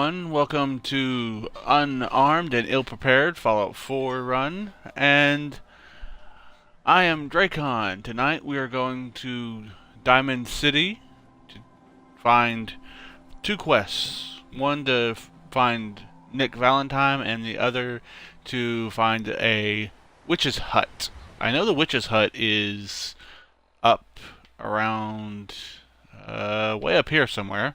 everyone, welcome to Unarmed and Ill Prepared Fallout 4 run, and I am Dracon. Tonight we are going to Diamond City to find two quests. One to find Nick Valentine and the other to find a witch's hut. I know the witch's hut is up around, way up here somewhere.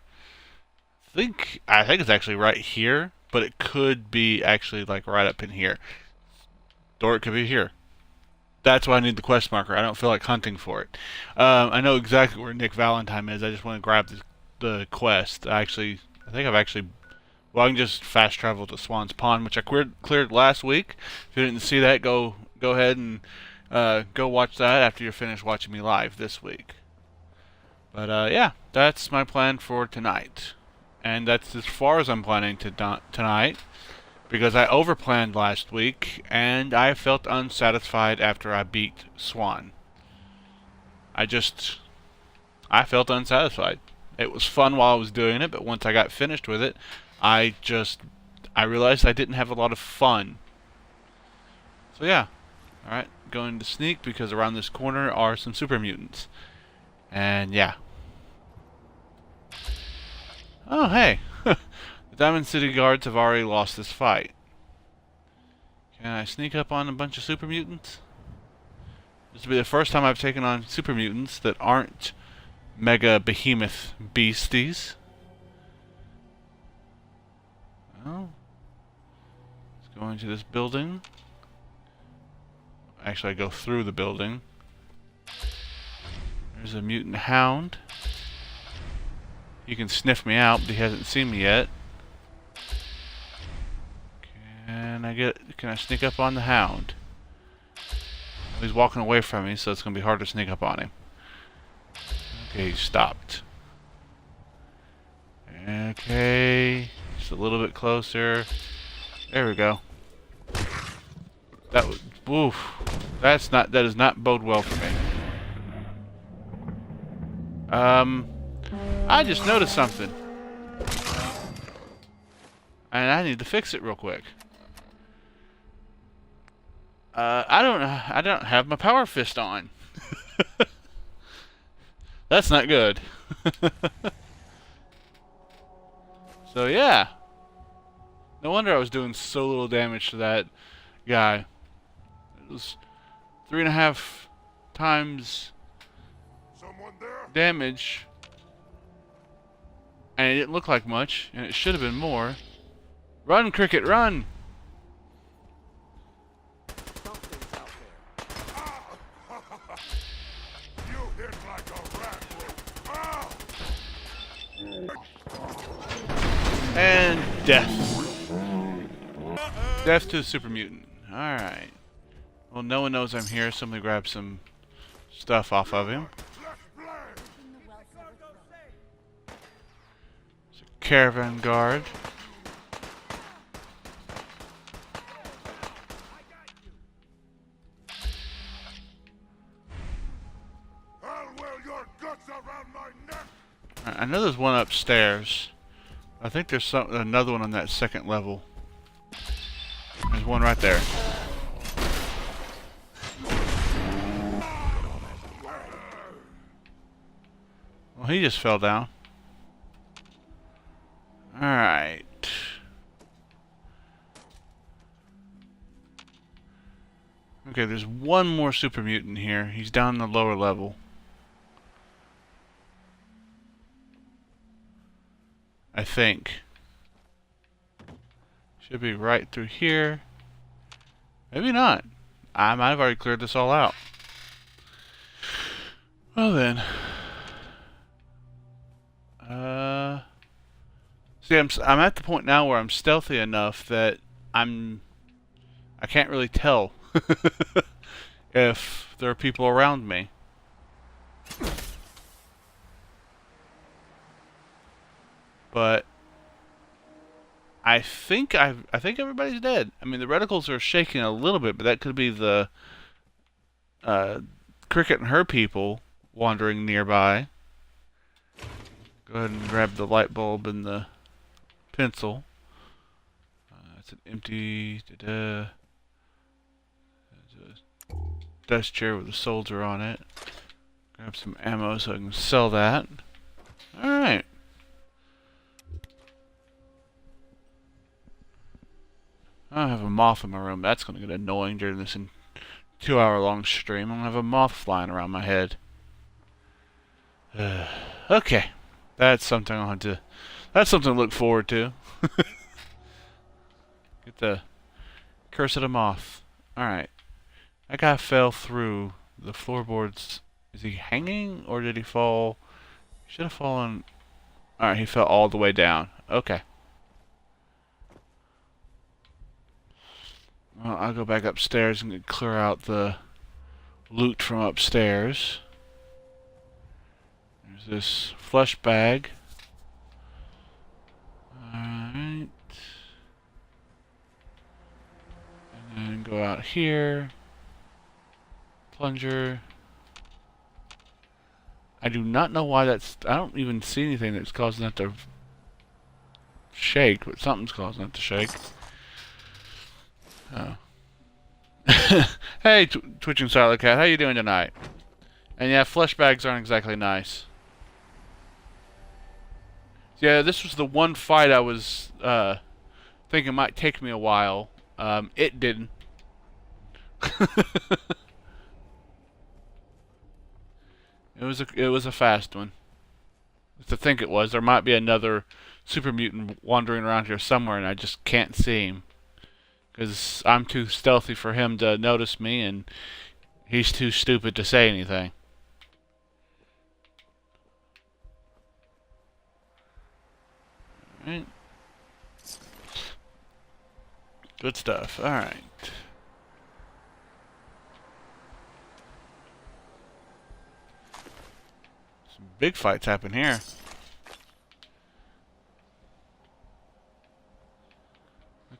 I think it's actually right here, but it could be actually like right up in here. Or it could be here. That's why I need the quest marker. I don't feel like hunting for it. I know exactly where Nick Valentine is. I just want to grab the quest. I think I've actually... Well, I can just fast travel to Swan's Pond, which I cleared last week. If you didn't see that, go ahead and go watch that after you're finished watching me live this week. But yeah, that's my plan for tonight. And that's as far as I'm planning tonight, because I overplanned last week, and I felt unsatisfied after I beat Swan. I felt unsatisfied. It was fun while I was doing it, but once I got finished with it, I realized I didn't have a lot of fun. So yeah, alright, going to sneak, because around this corner are some super mutants. And yeah. Oh, hey. The Diamond City guards have already lost this fight. Can I sneak up on a bunch of super mutants? This will be the first time I've taken on super mutants that aren't mega behemoth beasties. Well, let's go into this building. Actually, I go through the building. There's a mutant hound. He can sniff me out, but he hasn't seen me yet. Can I sneak up on the hound? He's walking away from me, so it's going to be hard to sneak up on him. Okay, he stopped. Okay, just a little bit closer. There we go. That was, oof. That does not bode well for me. I just noticed something. And I need to fix it real quick. I don't have my power fist on. That's not good. So yeah. No wonder I was doing so little damage to that guy. It was 3.5 times damage. And it didn't look like much, and it should have been more. Run, Cricket, run! And death. Death to the super mutant. Alright. Well, no one knows I'm here, so I'm gonna grab some stuff off of him. Caravan guard. I know there's one upstairs. I think there's another one on that second level. There's one right there. Well, he just fell down. Alright. Okay, there's one more super mutant here. He's down in the lower level. I think. Should be right through here. Maybe not. I might have already cleared this all out. Well then. See, I'm at the point now where I'm stealthy enough that I can't really tell if there are people around me. But I think everybody's dead. I mean, the reticles are shaking a little bit, but that could be the Cricket and her people wandering nearby. Go ahead and grab the light bulb and the pencil. It's an empty desk chair with a soldier on it. Grab some ammo so I can sell that. Alright. I have a moth in my room. That's going to get annoying during this 2-hour-long stream. I'm going to have a moth flying around my head. Okay. That's something I'll have to... That's something to look forward to. Get the curse of the moth. Alright. That guy fell through the floorboards. Is he hanging or did he fall? He should have fallen... Alright, he fell all the way down. Okay. Well, I'll go back upstairs and clear out the loot from upstairs. There's this flesh bag. Alright. And then go out here. Plunger. I do not know why that's... I don't even see anything that's causing that to shake, but something's causing it to shake. Oh. Hey, Twitching Silent Cat, how you doing tonight? And yeah, flesh bags aren't exactly nice. Yeah, this was the one fight I was thinking might take me a while. It didn't. It was a fast one. To think it was. There might be another super mutant wandering around here somewhere, and I just can't see him. Because I'm too stealthy for him to notice me, and he's too stupid to say anything. Alright. Good stuff. Alright. Some big fights happen here.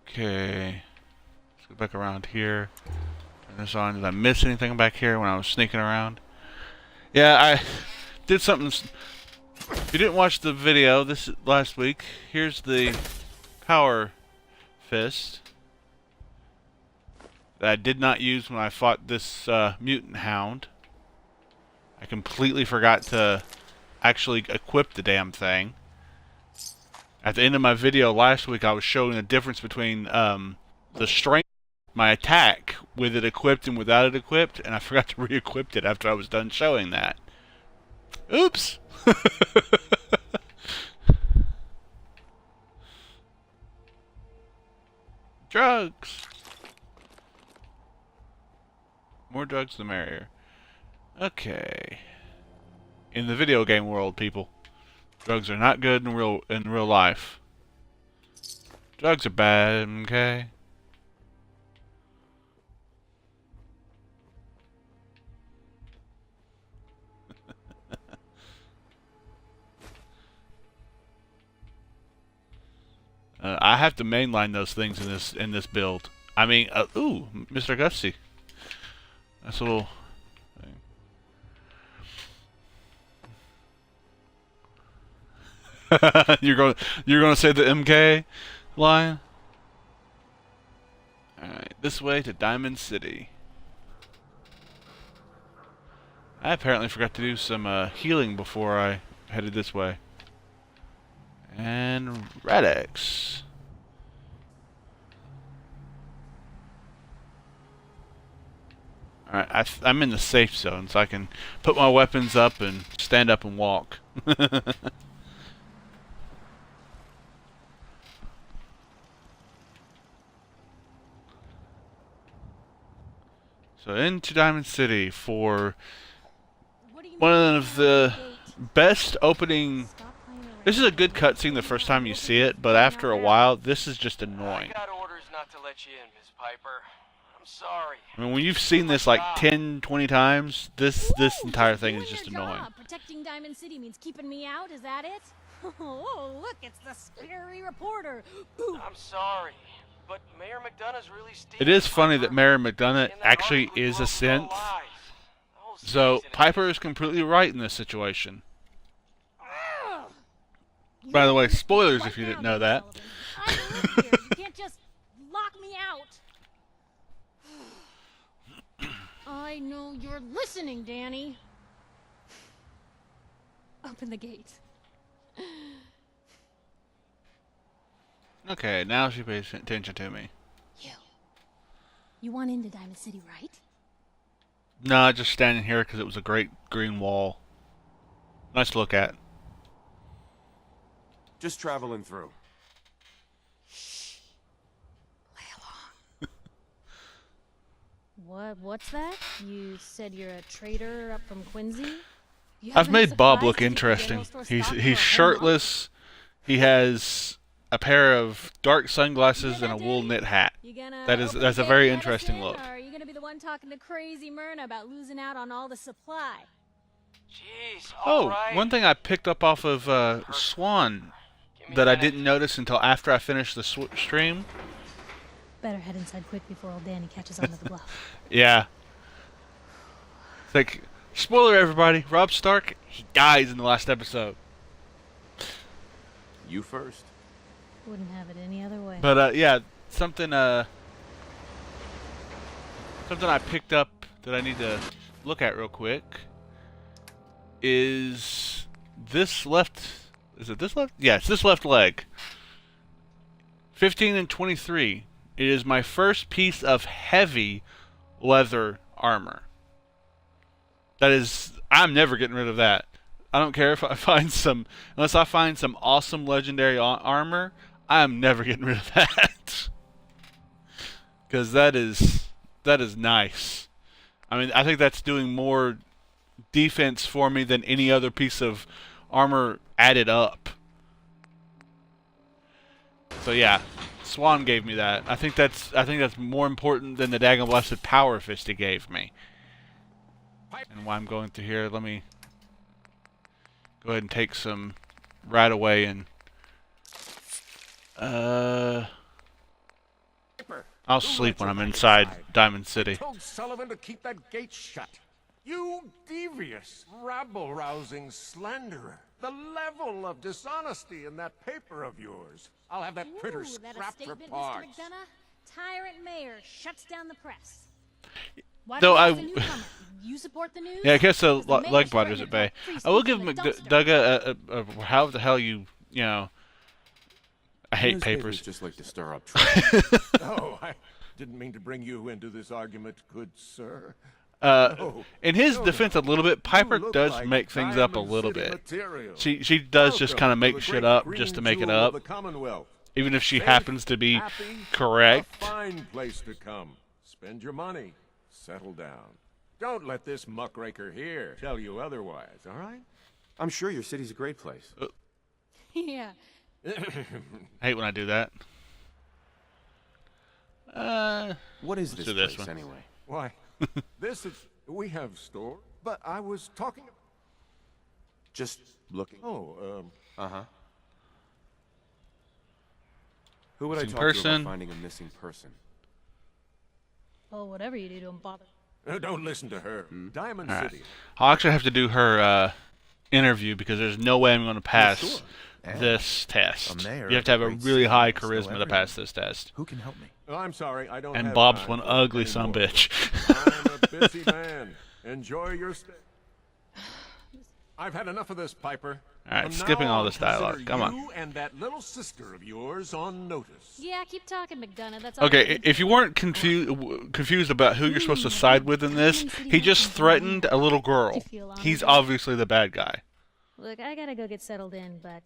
Okay. Go back around here. Turn this on. Did I miss anything back here when I was sneaking around? Yeah, I did something. If you didn't watch the video this last week, here's the power fist that I did not use when I fought this mutant hound. I completely forgot to actually equip the damn thing. At the end of my video last week, I was showing the difference between the strength my attack with it equipped and without it equipped, and I forgot to re-equip it after I was done showing that. Oops! Drugs! More drugs the merrier. Okay. In the video game world, people, drugs are not good in real life. Drugs are bad, okay? I have to mainline those things in this build. I mean, ooh, Mr. Gutsy. That's a little thing. you're going to say the MK line? All right, this way to Diamond City. I apparently forgot to do some healing before I headed this way. And Radix. Alright, I'm in the safe zone, so I can put my weapons up and stand up and walk. So into Diamond City for one of the best opening... This is a good cutscene the first time you see it, but after a while, this is just annoying. I got orders not to let you in, Miss Piper. I'm sorry. I mean, when you've seen this like 10, 20 times, this entire thing is just annoying. Protecting Diamond City means keeping me out, is that it? Oh, look, it's the scary reporter. I'm sorry, but Mayor McDonough's really stealing. It is funny that Mayor McDonough actually is a synth. So Piper is completely right in this situation. By the way, You're in spoilers right if you now, didn't know Mr. that. Sullivan. I live here. You can't just lock me out. I know you're listening, Danny. Open the gate. Okay, now she pays attention to me. You want into Diamond City, right? No, just standing here because it was a great green wall. Nice to look at. Just traveling through. Play along. What's that? You said you're a trader up from Quincy? You have I've any made Bob supplies look to keep the general interesting. store He's stocked for a he's whole shirtless. He has a pair of dark sunglasses Yeah, and a that wool did. knit hat. You gonna That's open a the gate very and let us interesting in, look. Or are you gonna be the one talking to crazy Myrna about losing out on all the supply? Jeez, Oh, alright. one thing I picked up off of Swan Give me that a I minute. didn't notice until after I finished the stream. Better head inside quick before old Danny catches on to the bluff. Yeah. It's like, spoiler everybody, Robb Stark, he dies in the last episode. You first. Wouldn't have it any other way. But yeah, something something I picked up that I need to look at real quick is this left. Is it this left? Yeah, it's this left leg. 15 and 23. It is my first piece of heavy leather armor. That is, I'm never getting rid of that. I don't care if I find some, unless I find some awesome legendary armor, I'm never getting rid of that. Because that is nice. I mean, I think that's doing more defense for me than any other piece of armor added up. So yeah, Swan gave me that. I think that's more important than the Dagon Blessed Power Fist he gave me. And while I'm going through here, let me go ahead and take some right away and I'll sleep when I'm inside Diamond City. Told Sullivan to keep that gate shut. You devious, rabble-rousing slanderer. The level of dishonesty in that paper of yours. I'll have that printer Ooh, that a scrapped for statement, parts. Mr. McDonough? Tyrant mayor shuts down the press. Why No, don't you ask the newcomer? You support the news? Yeah, I guess the Because mayor's leg brothers at threatening bay. to put I will free give speech in the McDougall dumpster. how the hell you know. I hate Newspapers papers. just like to stir up trouble. Oh, I didn't mean to bring you into this argument, good sir. In his No, defense, a no. little bit, Piper You look does like make things up a Diamond little City bit. material. She does just Welcome kind of to make the shit great up green just to make it jewel of up, the Commonwealth. even if she Safe, happens to be happy, correct. A fine place to come. Spend your money. Settle down. Don't let this muckraker here tell you otherwise, all right? I'm sure your city's a great place. Yeah. I hate when I do that. What is Let's this do this place one. anyway? Why, this is... We have store, but I was talking... Just looking. Oh, Uh-huh. Who would I Missing talk to person. about finding a missing person? Well, whatever you do, don't bother. don't listen to her. Diamond All right. City. I'll actually have to do her interview because there's no way I'm going to pass sure. And this test. a mayor You have to have a of a great really city high must know charisma to everyone. pass this test. Who can help me? Oh, I'm sorry, I don't And have Bob's time one for it ugly anymore. sumbitch. I'm a busy man. Enjoy your stay. I've had enough of this, Piper. All right, From skipping now all on, this dialogue. consider Come on. You and that little sister of yours on notice. Yeah, keep talking, McDonough. That's all. Okay, if you weren't confused about who you're supposed to side with in this, he just threatened a little girl. He's obviously the bad guy. Look, I gotta go get settled in, but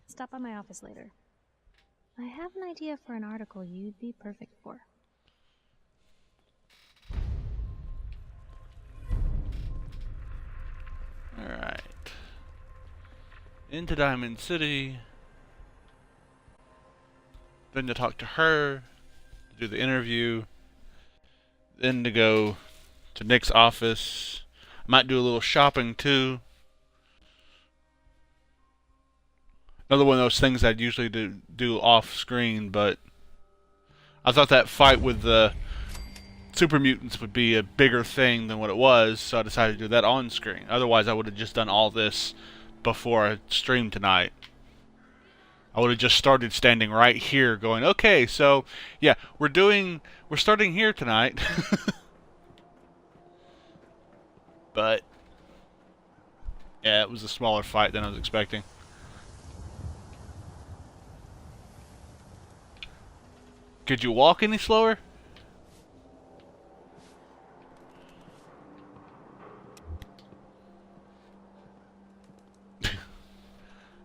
stop by my office later. I have an idea for an article you'd be perfect for. Alright. Into Diamond City. Then to talk to her. To do the interview. Then to go to Nick's office. I might do a little shopping too. Another one of those things I'd usually do off screen, but I thought that fight with the super mutants would be a bigger thing than what it was, so I decided to do that on screen. Otherwise, I would have just done all this before I streamed tonight. I would have just started standing right here going, okay, so, yeah, we're starting here tonight. But, yeah, it was a smaller fight than I was expecting. Could you walk any slower?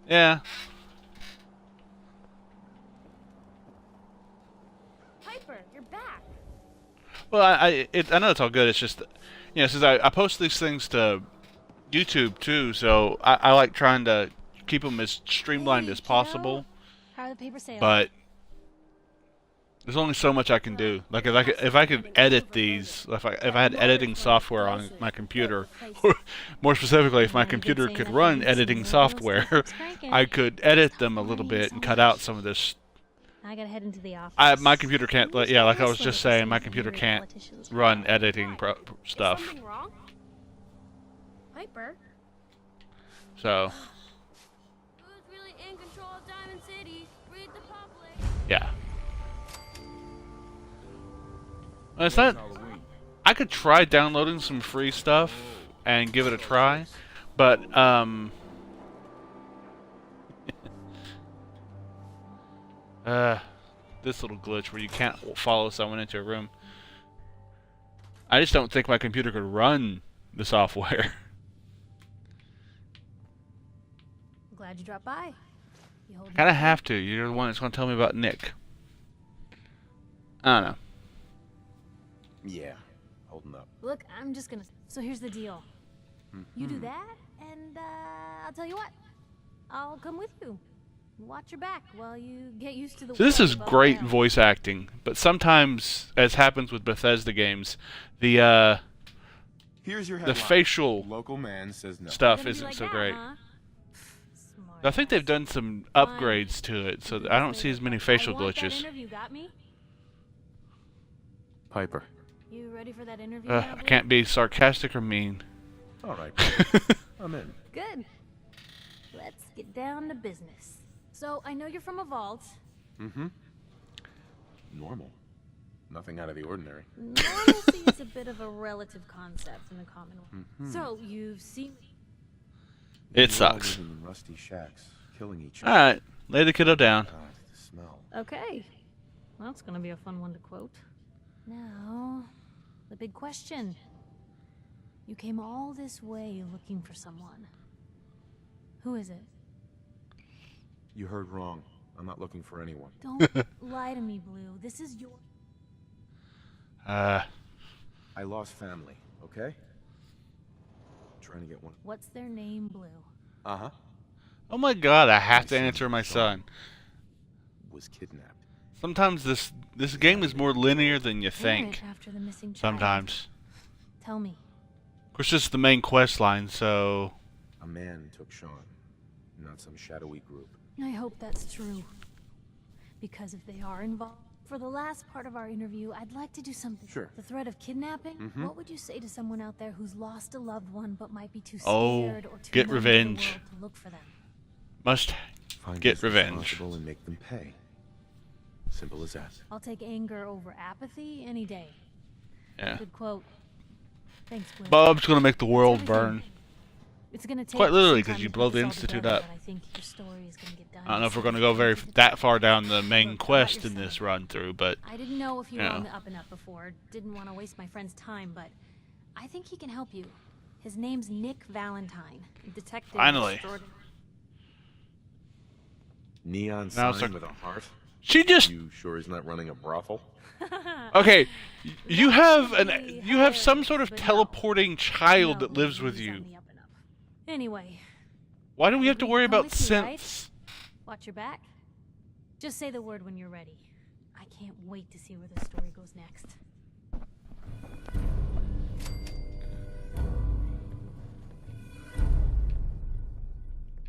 Yeah. Piper, you're back. Well, I know it's all good. It's just, you know, since I post these things to YouTube too, so I like trying to keep them as streamlined as possible. How are the paper sales? But there's only so much I can do. Like if I could edit these, if I had editing software on my computer, or more specifically, if my computer could run editing software, I could edit them a little bit and cut out some of this. I gotta head into the office. My computer can't. Yeah, like I was just saying, my computer can't run editing stuff. Is something wrong? Piper? So Who's really in control of Diamond City? Read the public. yeah. It's not. I could try downloading some free stuff and give it a try, but this little glitch where you can't follow someone into a room. I just don't think my computer could run the software. Glad you dropped by. You hold Kinda have to. You're the one that's gonna tell me about Nick. I don't know. Yeah, holding up. Look, I'm just gonna. So here's the deal. You do that, and I'll tell you what. I'll come with you. Watch your back while you get used to the. So this is world great above voice acting, but sometimes, as happens with Bethesda games, the Here's your the headline. facial Local man says no. ground. stuff Gonna be isn't like so that, great. huh? Smart I think they've ass. done some upgrades to it, so I don't see as many facial I want that glitches. interview, got me? Piper. You ready for that interview? I now, Blue? can't be sarcastic or mean. All right. I'm in. Good. Let's get down to business. So I know you're from a vault. Mm-hmm. Normal. Nothing out of the ordinary. Normalcy is a bit of a relative concept in the common world. So you've seen. It We're all sucks. living in rusty shacks, killing each other. Alright, lay the kiddo down. God, the smell. Okay. Well, it's gonna be a fun one to quote. Now, the big question. You came all this way looking for someone. Who is it? You heard wrong. I'm not looking for anyone. Don't lie to me, Blue. This is your. I lost family, okay? Trying to get one. What's their name, Blue? Uh-huh. Oh my god, I have to answer my son. Was kidnapped. Sometimes this game is more linear than you Parent think. after the missing child. Sometimes. Tell me. Of course, this is the main quest line, so... A man took Sean, not some shadowy group. I hope that's true. Because if they are involved... For the last part of our interview, I'd like to do something. Sure. The threat of kidnapping? What would you say to someone out there who's lost a loved one but might be too Oh, scared or too get numb to the revenge. world to look for them? Must Find get who's revenge. responsible and make them pay. Simple as that. I'll take anger over apathy any day. Yeah. Good quote. Thanks, Blue. Bob's gonna make the world Everything. burn. It's gonna take Quite literally, some 'cause time you to blow put the this all Institute together, up. but I think your story is gonna get done. I don't know if we're gonna soon. go very that far down the main Look, about quest your in this son. run through, but I didn't know if you were Yeah. on the up and up before. Didn't want to waste my friend's time, but I think he can help you. His name's Nick Valentine, detective. Finally. extraordinary. Neon Now sign it's with a heart? she just You sure he's not running a brothel? okay. You have Really you have some sort of hilarious, but teleporting child No, that lives with he's you. on the up and up. Anyway, Why do we have to worry Come about with you, right? synths? watch your back. Just say the word when you're ready. I can't wait to see where the story goes next.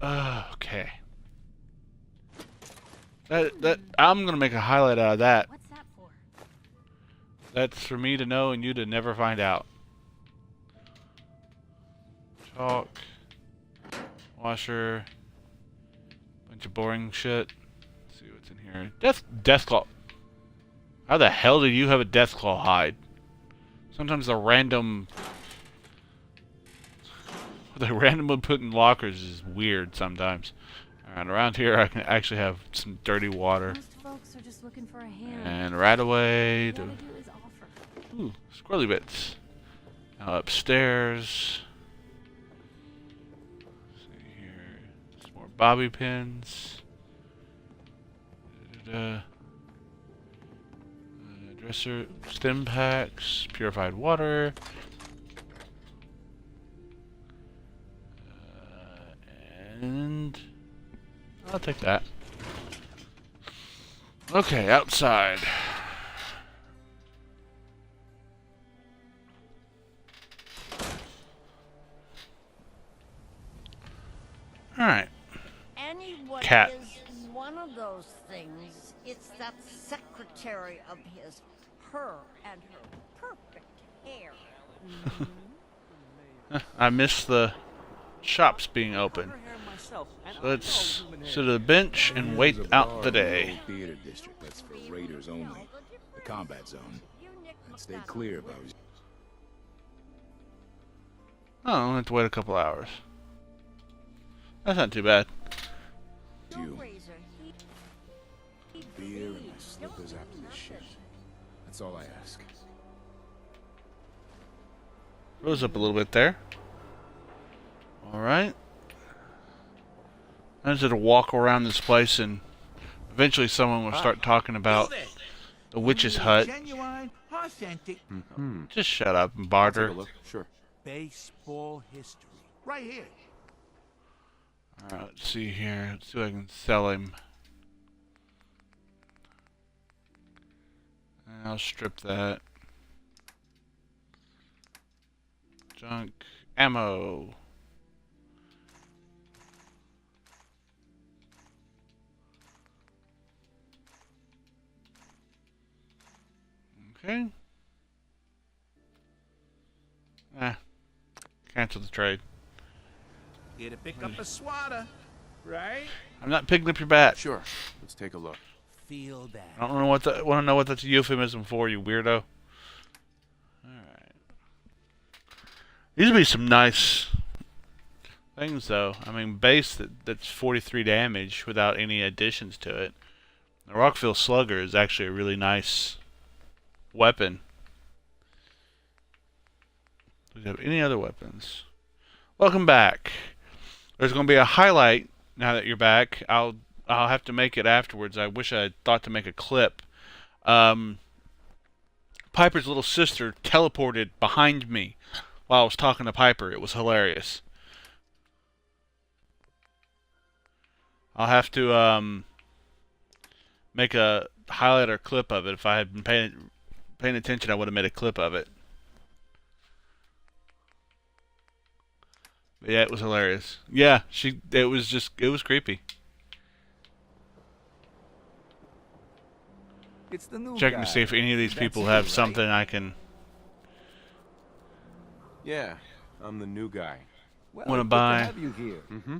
Okay. That I'm gonna make a highlight out of that. What's that for? That's for me to know and you to never find out. Talk Washer. Bunch of boring shit. Let's see what's in here. Deathclaw. How the hell did you have a Deathclaw hide? Sometimes the randomly put in lockers is weird sometimes. Alright, around here I can actually have some dirty water. Most folks are just looking for a hand. And right away All to... you gotta do is offer. Ooh, squirrely bits. Now upstairs. Let's see here. Some more bobby pins. Dresser, stim packs, purified water. And I'll take that. Okay, outside. Alright. Anyone Cat. is one of those things. It's that secretary of his, her and her perfect hair. I missed the shops being open. So let's sit at the bench and wait out the day. Theater district that's for raiders only. The combat zone. And stay clear of those. Oh, I'll have to wait a couple hours. That's not too bad. You. Beer and my slippers after this shit. That's all I ask. Rose up a little bit there. Alright. I just had to walk around this place and eventually someone will start talking about the witch's hut. Genuine, authentic Just shut up and Take a barter. look. Sure. baseball history. Right here. Alright, let's see here. Let's see if I can sell him. And I'll strip that. Junk. Ammo. Okay. Cancel the trade. Here to pick up a swatter, right? I'm not picking up your bat. Sure. Let's take a look. Feel that. I don't know what want to know what that's a euphemism for, you weirdo. Alright. These would be some nice things, though. I mean, base that's 43 damage without any additions to it. The Rockville Slugger is actually a really nice weapon. Do we have any other weapons? Welcome back. There's going to be a highlight now that you're back. I'll have to make it afterwards. I wish I had thought to make a clip. Piper's little sister teleported behind me while I was talking to Piper. It was hilarious. I'll have to make a highlight or clip of it. If I had been paying attention, I would have made a clip of it. But yeah, it was hilarious. Yeah, it was creepy. It's the new Checking guy. to see if any of these That's people you, have right? something I can Yeah, I'm the new guy. Well, wanna good buy. To have you here. Mm-hmm.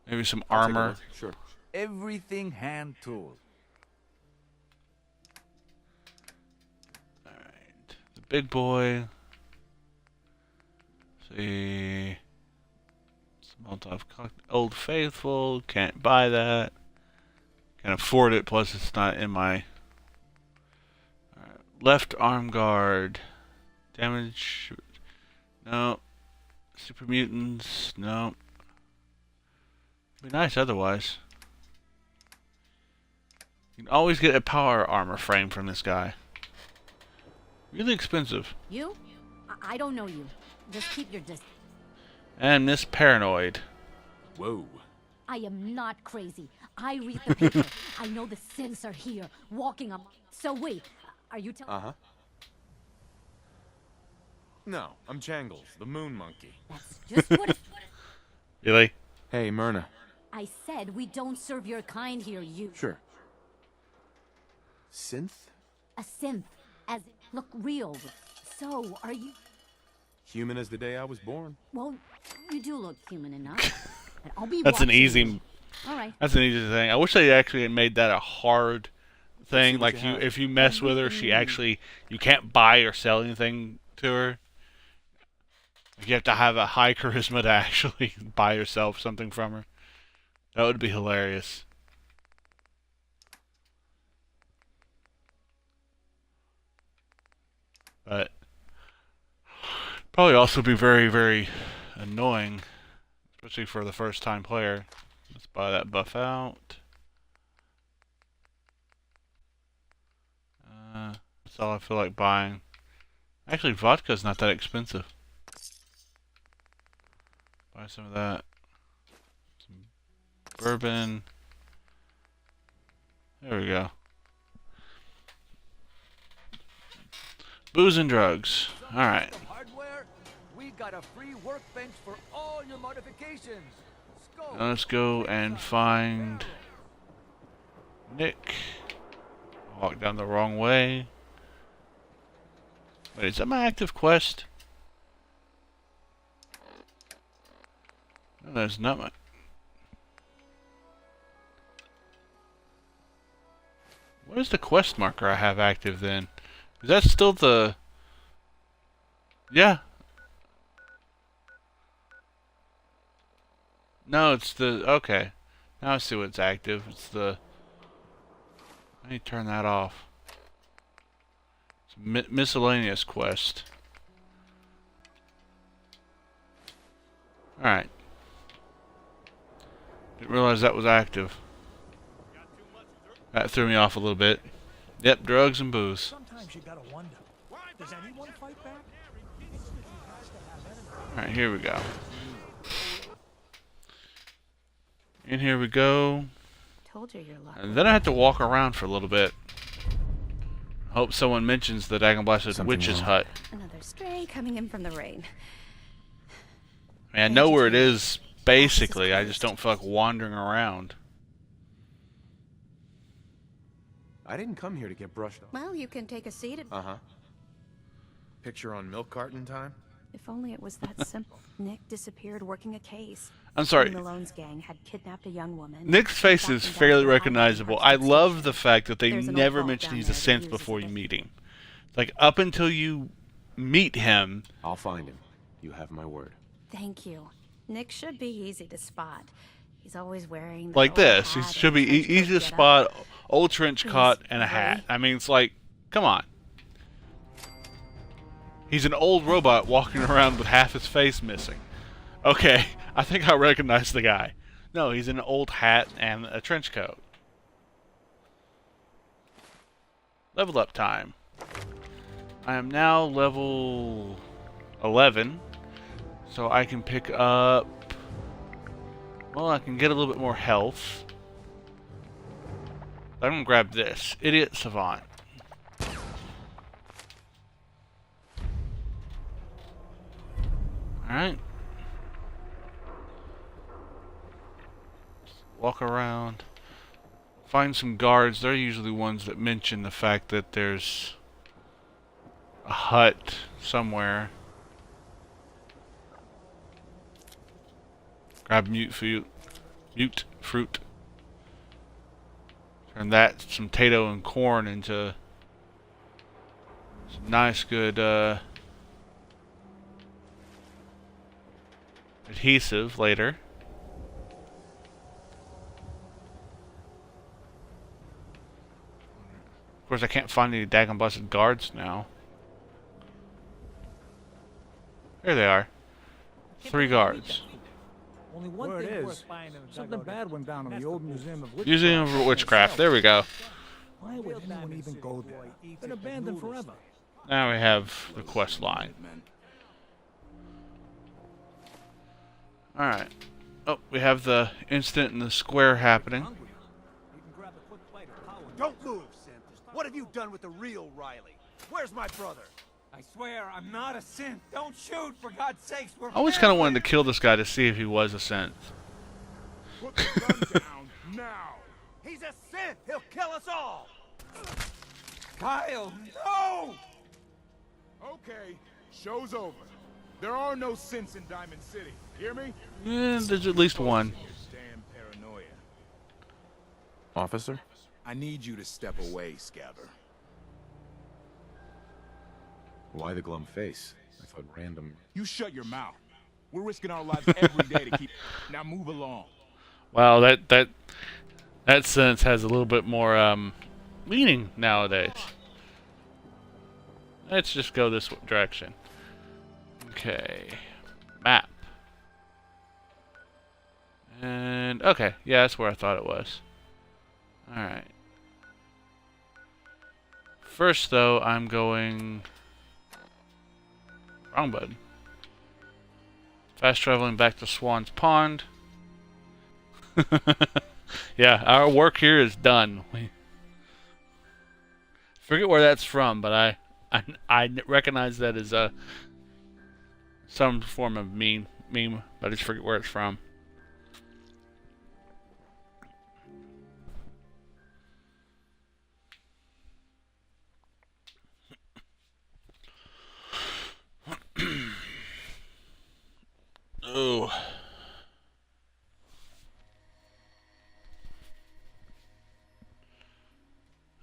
maybe some I'll take a armor. look. Sure. Everything hand tooled. Alright. The big boy. See. Molotov Old Faithful. Can't buy that. Can afford it, plus it's not in my... Alright. Left arm guard. Damage. No. Super mutants. No. Be nice otherwise. You can always get a power armor frame from this guy. Really expensive. You? I don't know you. Just keep your distance. And this paranoid. Whoa. I am not crazy. I read the paper. I know the synths are here, walking up. So wait, are you telling? Uh-huh. No, I'm Jangles, the moon monkey. That's just what Really? Hey, Myrna. I said. We don't serve your kind here, you. Sure. Synth? A synth, as look real. So, are you? Human as the day I was born. Well, you do look human enough. I'll be That's an watching easy. you. All right. That's an easy thing. I wish they actually made that a hard thing. See what Like you have. if you mess with her, she actually you can't buy or sell anything to her. You have to have a high charisma to actually buy yourself something from her. That would be hilarious. But probably also be very, very annoying, especially for the first time player. Let's buy that buff out. That's all I feel like buying. Actually, vodka's not that expensive. Buy some of that. Some bourbon. There we go. Booze and drugs. Alright. Hardware, we got a free workbench for all your modifications. Now let's go and find Nick. Walk down the wrong way. Wait, is that my active quest? No, that's not my... What is the quest marker I have active then? Is that still the... Yeah. No, it's the... Okay. Now I see what's active. It's the... I need to turn that off. It's miscellaneous quest. Alright. Didn't realize that was active. That threw me off a little bit. Yep, drugs and booze. Sometimes you gotta wonder, does anyone fight back? Alright, here we go. And here we go. Told you you're lucky. And then I have to walk around for a little bit. Hope someone mentions the Dagon Blasted Something Witch's wrong? Hut. Another stray coming in from the rain. I mean, I know where it is, basically. I just don't feel like wandering around. I didn't come here to get brushed off. Well, you can take a seat at... Uh-huh. Picture on milk carton time? If only it was that simple. Nick disappeared working a case. I'm sorry. Malone's gang had kidnapped a young woman. Nick's face is fairly recognizable. I love the fact that they There's an old never vault mention down he's a there that synth uses before it. you meet him. Like, up until you meet him, I'll find him. You have my word. Thank you. Nick should be easy to spot. He's always wearing the like old this. He hat should be and trench coat easy to getup. spot, old trench Please, coat, and a hurry. hat. I mean, it's like, come on. He's an old robot walking around with half his face missing. Okay, I think I recognize the guy. No, he's in an old hat and a trench coat. Level up time. I am now level 11, so I can pick up... Well, I can get a little bit more health. I'm gonna grab this. Idiot Savant. Alright. Walk around. Find some guards. They're usually ones that mention the fact that there's a hut somewhere. Grab mute fruit. Turn that, some potato and corn into some nice good adhesive later. Of course, I can't find any daggone busted guards now. There they are. 3 guards. Only one Word thing is, worth buying in a something bad went down in the old Museum of Witchcraft. Museum of Witchcraft. There we go. Why would anyone even go there? Been abandoned forever. Now we have the quest line. Alright. Oh, we have the incident in the square happening. Don't move, Synth. What have you done with the real Riley? Where's my brother? I swear I'm not a synth. Don't shoot, for God's sakes. We're I always kind of wanted to kill this guy to see if he was a synth. Put the gun down now. He's a synth. He'll kill us all. Kyle, no! Okay, show's over. There are no synths in Diamond City, Hear me? There's at least one. Damn paranoia. Officer? I need you to step away, Scabber. Why the glum face? I thought random... You shut your mouth. We're risking our lives every day to keep... Now move along. Wow, that sentence has a little bit more meaning nowadays. Let's just go this direction. Okay. Map. And, okay. Yeah, that's where I thought it was. Alright. First, though, I'm going... Wrong button. Fast traveling back to Swan's Pond. Yeah, our work here is done. We forget where that's from, but I recognize that as some form of meme, but I just forget where it's from. Oh.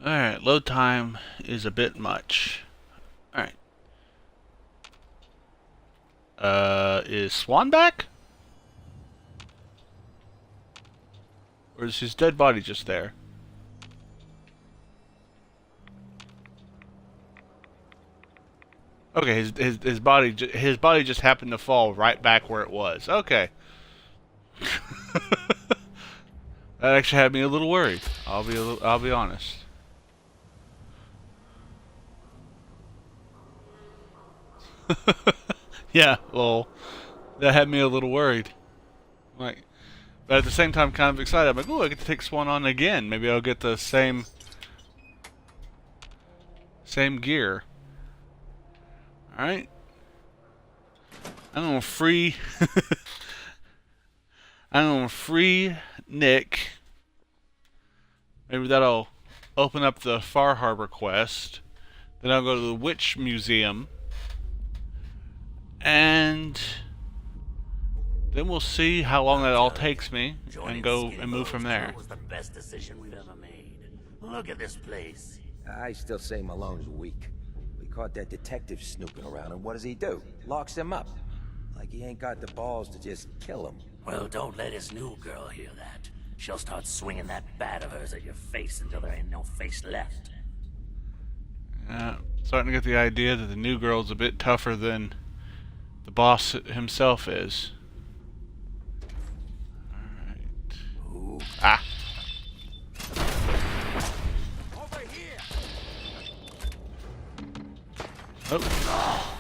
Alright, load time is a bit much. Alright. Is Swan back? Or is his dead body just there? Okay, his body just happened to fall right back where it was. Okay. That actually had me a little worried. I'll be honest. Yeah, lol. That had me a little worried. Like, but at the same time, kind of excited. I'm like, oh, I get to take Swan on again. Maybe I'll get the same gear. All right. I'm gonna free. I'm gonna free Nick. Maybe that'll open up the Far Harbor quest. Then I'll go to the Witch Museum. And then we'll see how long that all takes me and go and move from there. Was the best decision we've ever made. Look at this place. I still say Malone's weak. We caught that detective snooping around, and what does he do? Locks him up. Like he ain't got the balls to just kill him. Well, don't let his new girl hear that. She'll start swinging that bat of hers at your face until there ain't no face left. Yeah, starting to get the idea that the new girl's a bit tougher than the boss himself is. Alright. Ah! Over here. Oh.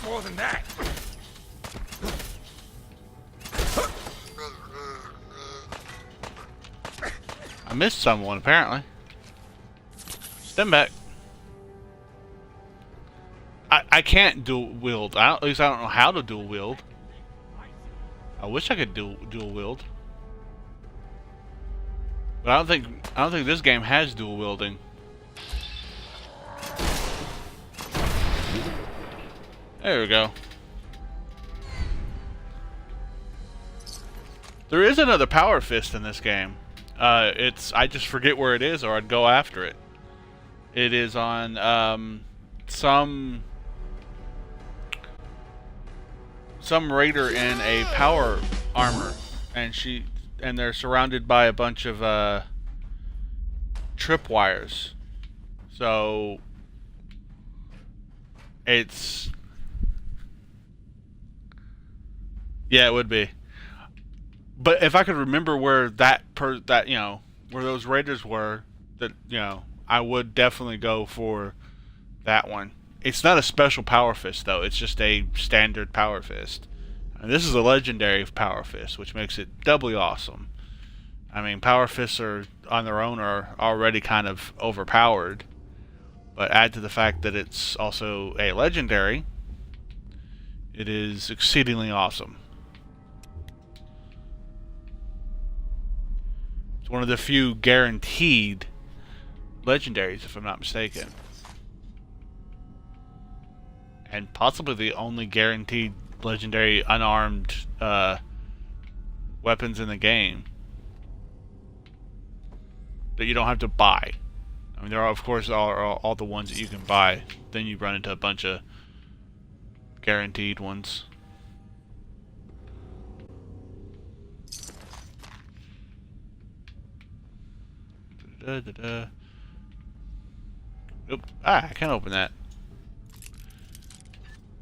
More than that. I missed someone, apparently. Stand back. I can't dual wield. At least I don't know how to dual wield. I wish I could dual wield. But I don't think this game has dual wielding. There we go. There is another power fist in this game. I just forget where it is, or I'd go after it. It is on some raider in a power armor, and they're surrounded by a bunch of tripwires. So it's yeah, it would be. But if I could remember where where those raiders were, that I would definitely go for that one. It's not a special power fist though; it's just a standard power fist. And this is a legendary power fist, which makes it doubly awesome. I mean, power fists on their own are already kind of overpowered, but add to the fact that it's also a legendary, it is exceedingly awesome. It's one of the few guaranteed legendaries, if I'm not mistaken. and possibly the only guaranteed legendary unarmed weapons in the game that you don't have to buy. I mean, there are, of course, all the ones that you can buy. Then you run into a bunch of guaranteed ones. Nope. Ah, I can't open that.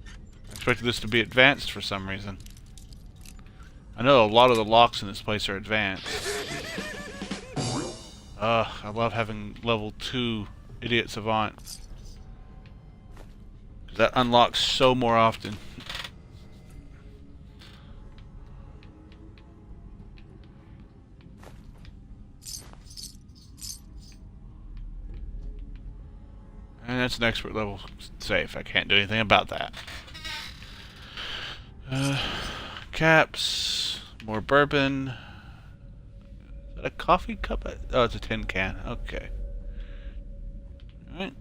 I expected this to be advanced for some reason. I know a lot of the locks in this place are advanced. I love having level 2 Idiot Savant. That unlocks so more often. And that's an expert level safe. I can't do anything about that. Caps. More bourbon. Is that a coffee cup? Oh, it's a tin can. Okay. Alright.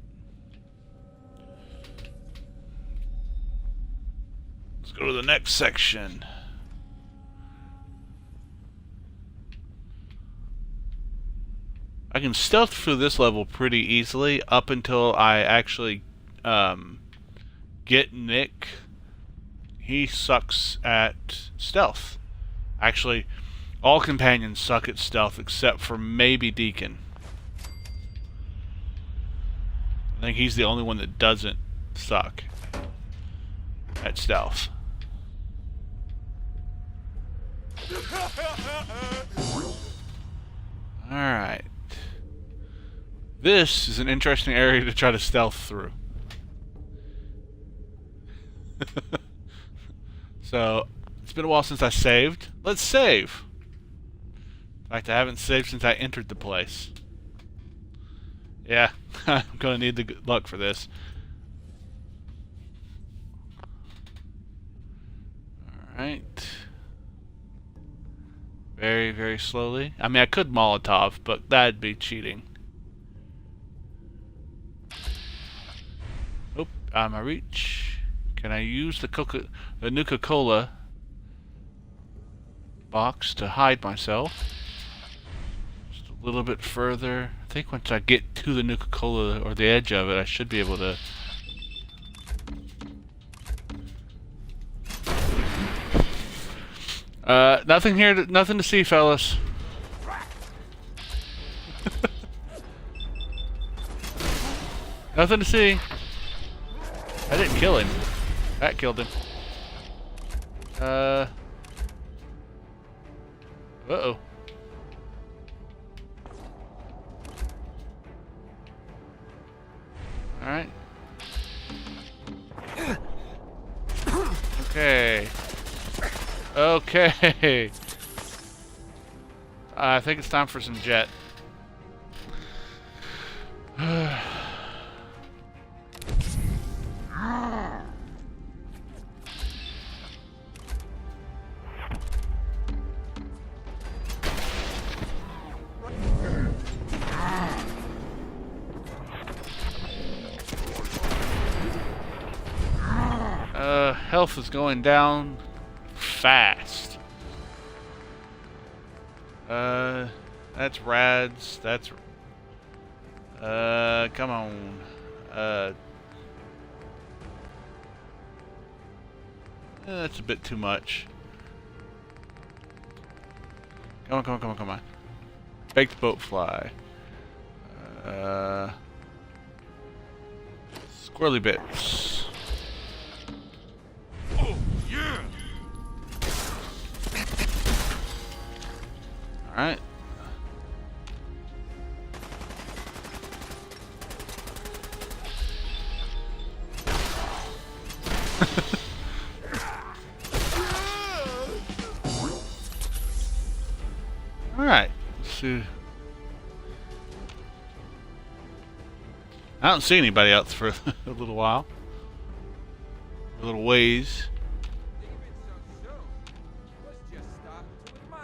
Let's go to the next section. I can stealth through this level pretty easily up until I actually get Nick. He sucks at stealth. Actually, all companions suck at stealth except for maybe Deacon. I think he's the only one that doesn't suck at stealth. Alright. This is an interesting area to try to stealth through. So, it's been a while since I saved. Let's save! In fact, I haven't saved since I entered the place. Yeah, I'm gonna need the good luck for this. Alright. Very, very slowly. I mean, I could Molotov, but that'd be cheating. Oh, out of my reach. Can I use the Nuka-Cola box to hide myself? Just a little bit further. I think once I get to the Nuka-Cola or the edge of it, I should be able to. Nothing here. Nothing to see, fellas. Nothing to see. I didn't kill him. That killed him. Uh-oh. Alright. Okay. Okay. I think it's time for some jet. Health is going down fast. That's Rads. That's come on. That's a bit too much. Come on, come on, come on, come on. Baked boat fly. Squirrely bits. Oh, yeah. Alright. Alright. Let's see. I don't see anybody else for a little while. A little ways.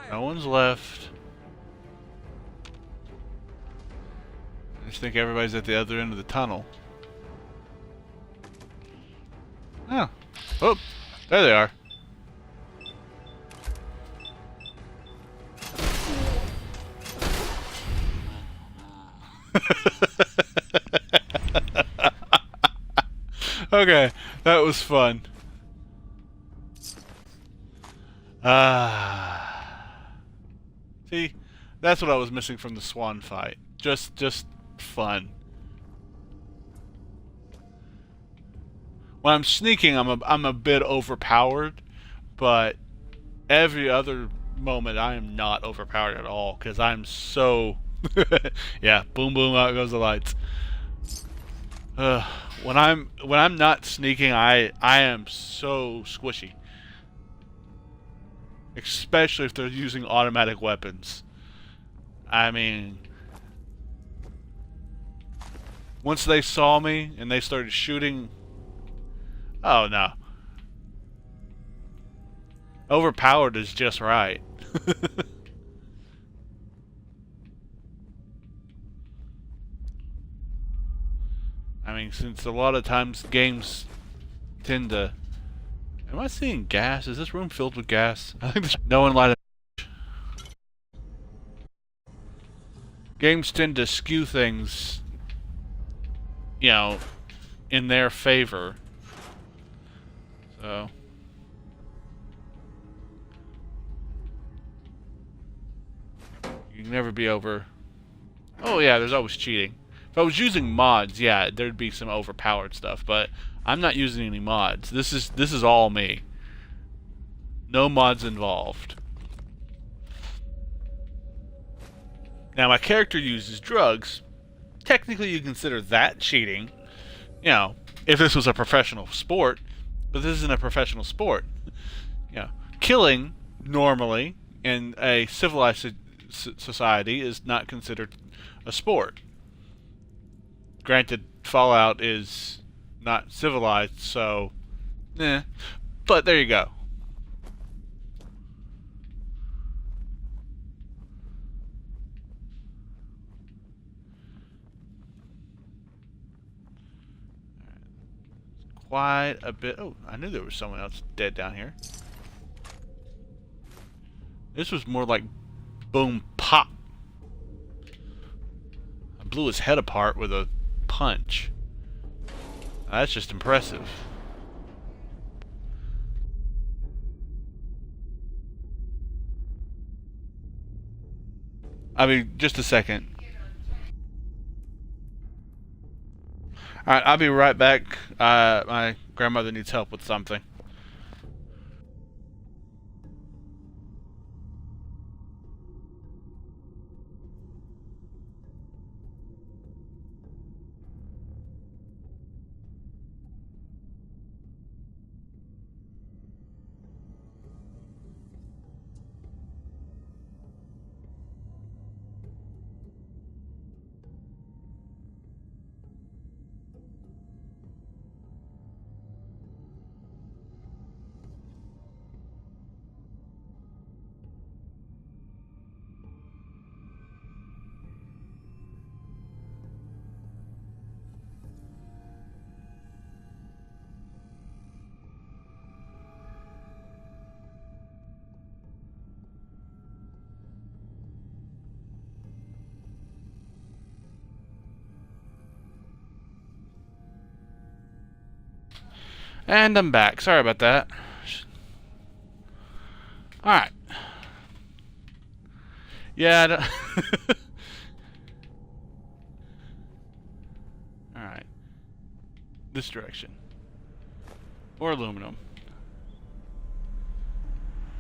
No one's left. I just think everybody's at the other end of the tunnel. Oh, there they are. Okay, that was fun. See, that's what I was missing from the swan fight. Just fun. When I'm sneaking, I'm a bit overpowered, but every other moment I am not overpowered at all because I'm so yeah, boom boom, out goes the lights. When I'm not sneaking, I am so squishy. Especially if they're using automatic weapons. I mean, once they saw me and they started shooting, oh no. Overpowered is just right. I mean, since a lot of times games tend to... Am I seeing gas? Is this room filled with gas? I think no one light a... Games tend to skew things, you know, in their favor. So... You can never be over... Oh yeah, there's always cheating. If I was using mods, yeah, there'd be some overpowered stuff, but I'm not using any mods. This is all me. No mods involved. Now my character uses drugs. Technically you consider that cheating. You know, if this was a professional sport, but this isn't a professional sport. You know, killing normally in a civilized society is not considered a sport. Granted, Fallout is not civilized, so but there you go. Quite a bit. Oh, I knew there was someone else dead down here. This was more like boom pop. I blew his head apart with a punch. That's just impressive. I mean, just a second. Alright, I'll be right back. My grandmother needs help with something. And I'm back. Sorry about that. Alright. Yeah, alright. This direction. Or aluminum.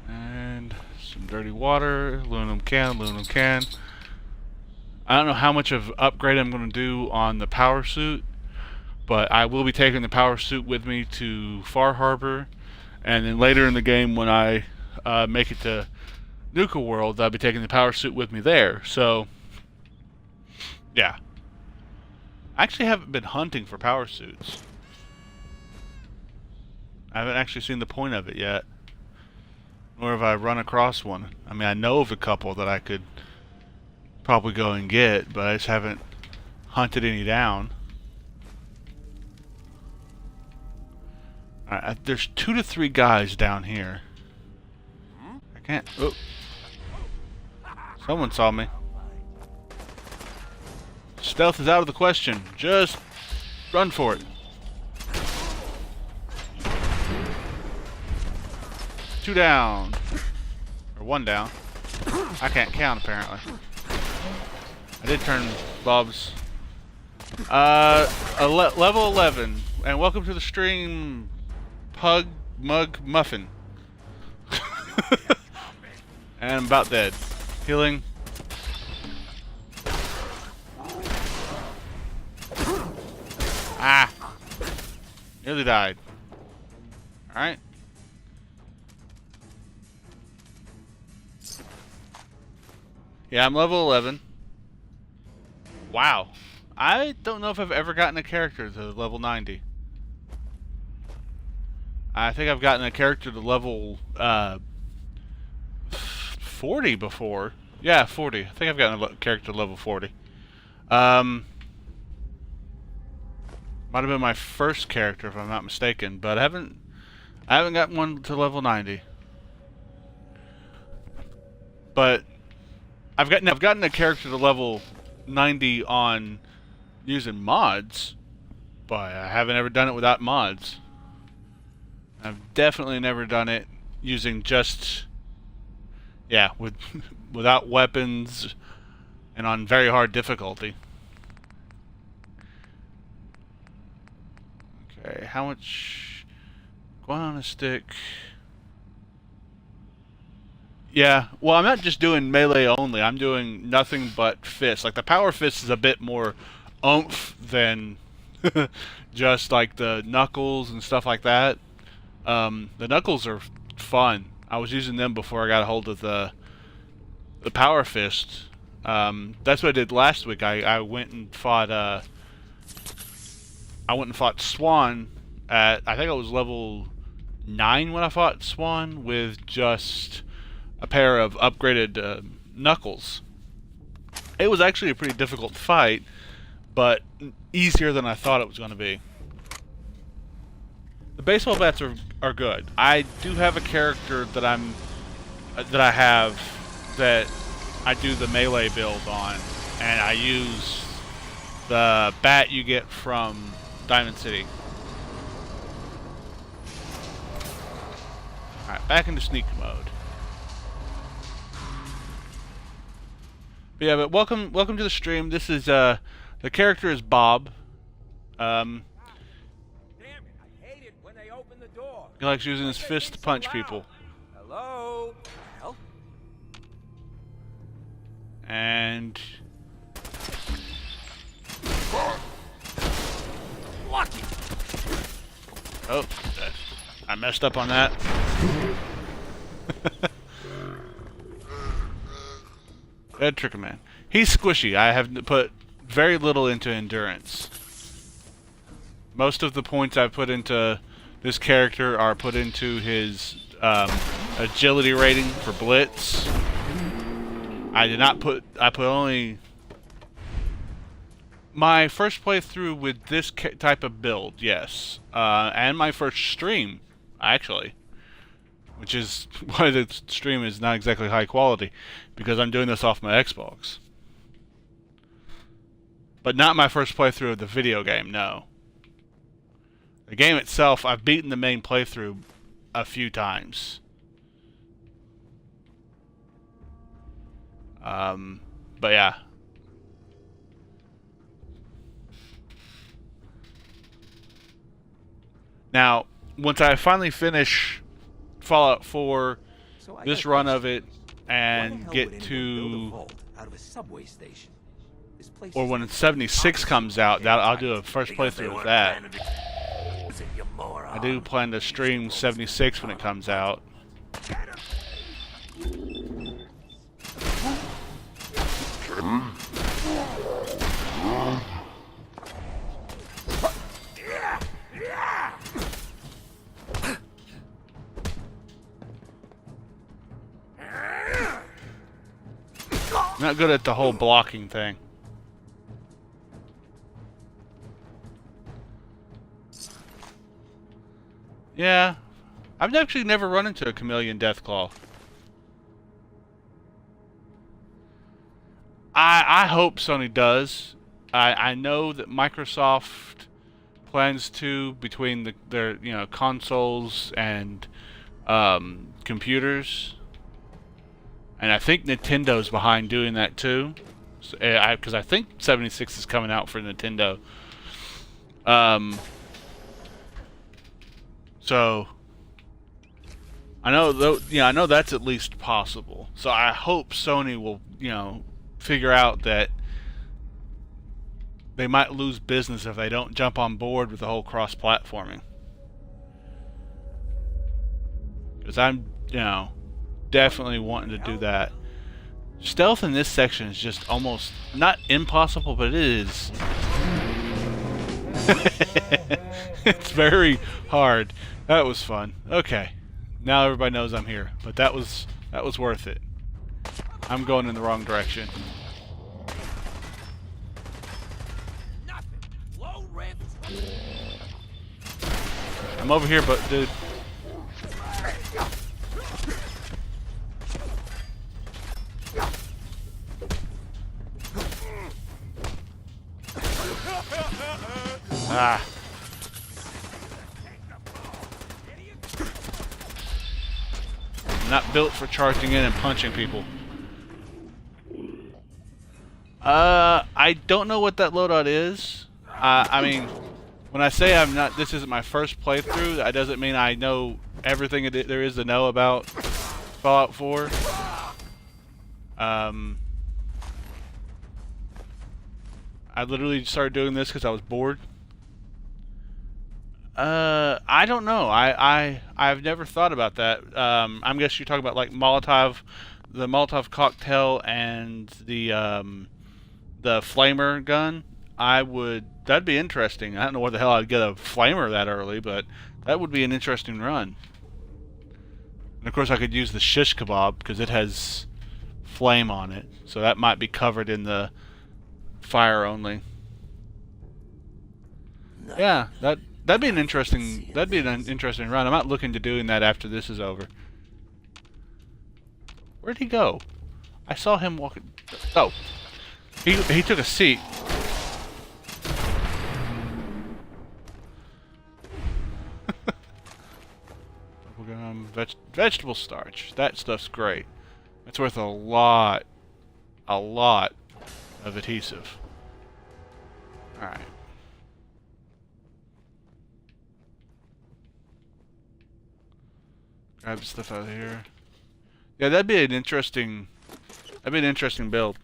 And some dirty water. Aluminum can, aluminum can. I don't know how much of upgrade I'm going to do on the power suit, but I will be taking the power suit with me to Far Harbor, and then later in the game when I make it to Nuka World, I'll be taking the power suit with me there. So, yeah. I actually haven't been hunting for power suits. I haven't actually seen the point of it yet. Nor have I run across one. I mean, I know of a couple that I could probably go and get, but I just haven't hunted any down. Alright, there's 2 to 3 guys down here. I can't. Oh. Someone saw me. Stealth is out of the question. Just run for it. 2 down. Or 1 down. I can't count, apparently. I did turn Bob's. Level 11. And welcome to the stream, Pug Mug Muffin. And I'm about dead. Healing. Ah! Nearly died. Alright. Yeah, I'm level 11. Wow. I don't know if I've ever gotten a character to level 90. I think I've gotten a character to level 40 before. Yeah, 40. I think I've gotten a character to level 40. Might have been my first character if I'm not mistaken, but I haven't gotten one to level 90. But I've gotten a character to level 90 on using mods, but I haven't ever done it without mods. I've definitely never done it using just, yeah, without weapons and on very hard difficulty. Okay, how much going on a stick? Yeah, well, I'm not just doing melee only. I'm doing nothing but fists. Like, the power fist is a bit more oomph than just, like, the knuckles and stuff like that. The knuckles are fun. I was using them before I got a hold of the power fist. That's what I did last week. I went and fought, Swan at, I think I was level 9 when I fought Swan with just a pair of upgraded knuckles. It was actually a pretty difficult fight, but easier than I thought it was going to be. The baseball bats are good. I do have a character that I do the melee build on, and I use the bat you get from Diamond City. Alright, back into sneak mode. But yeah, but welcome to the stream. This is the character is Bob. He likes using his fist to punch people. Hello? Help? And Lucky. oh, I messed up on that. Dead Tricker Man. He's squishy. I have put very little into endurance. Most of the points I've put into this character are put into his agility rating for blitz. I put only my first playthrough with this type of build, yes, and my first stream, actually, which is why the stream is not exactly high quality, because I'm doing this off my Xbox. But not my first playthrough of the video game, no. The game itself, I've beaten the main playthrough a few times. But yeah. Now, once I finally finish Fallout 4, this run of it, and get to, or when 76 comes out, I'll do a first playthrough of that. I do plan to stream 76 when it comes out. I'm not good at the whole blocking thing. Yeah. I've actually never run into a chameleon Deathclaw. I hope Sony does. I know that Microsoft plans to, between their consoles and computers, and I think Nintendo's behind doing that too. Because I think 76 is coming out for Nintendo. So I know though, I know that's at least possible. So I hope Sony will, figure out that they might lose business if they don't jump on board with the whole cross-platforming. Because I'm, definitely wanting to do that. Stealth in this section is just almost not impossible, but it is. It's very hard. That was fun. Okay, now everybody knows I'm here, but that was worth it. I'm going in the wrong direction. I'm over here, but dude. Ah. I'm not built for charging in and punching people. I don't know what that loadout is. I mean, when I say this isn't my first playthrough, that doesn't mean I know everything there is to know about Fallout 4. I literally started doing this because I was bored. I don't know. I've never thought about that. I guess you're talking about like the Molotov cocktail and the flamer gun. That'd be interesting. I don't know where the hell I'd get a flamer that early, but that would be an interesting run. And of course I could use the shish kebab because it has flame on it, so that might be covered in the fire only. Yeah, that'd be an interesting run. I'm not looking to doing that after this is over. Where'd he go? I saw him walking. Oh, he took a seat. Vegetable starch. That stuff's great. It's worth a lot of adhesive. All right. Grab stuff out of here. Yeah, that'd be an interesting build.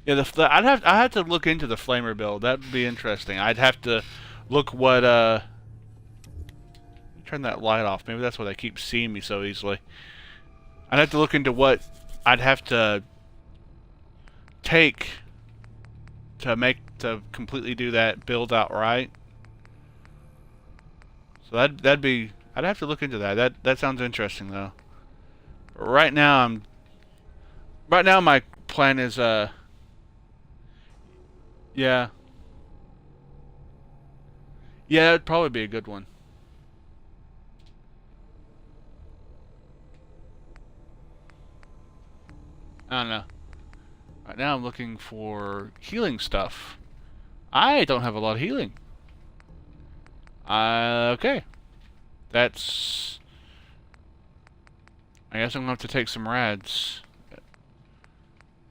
Yeah, I'd have to look into the flamer build. That'd be interesting. I'd have to look what turn that light off. Maybe that's why they keep seeing me so easily. I'd have to look into what I'd have to take to completely do that build out right. So that'd be, I'd have to look into that. That sounds interesting though. Right now my plan is yeah, it'd probably be a good one. I don't know. Right now I'm looking for healing stuff. I don't have a lot of healing. Okay. That's... I guess I'm gonna have to take some rads.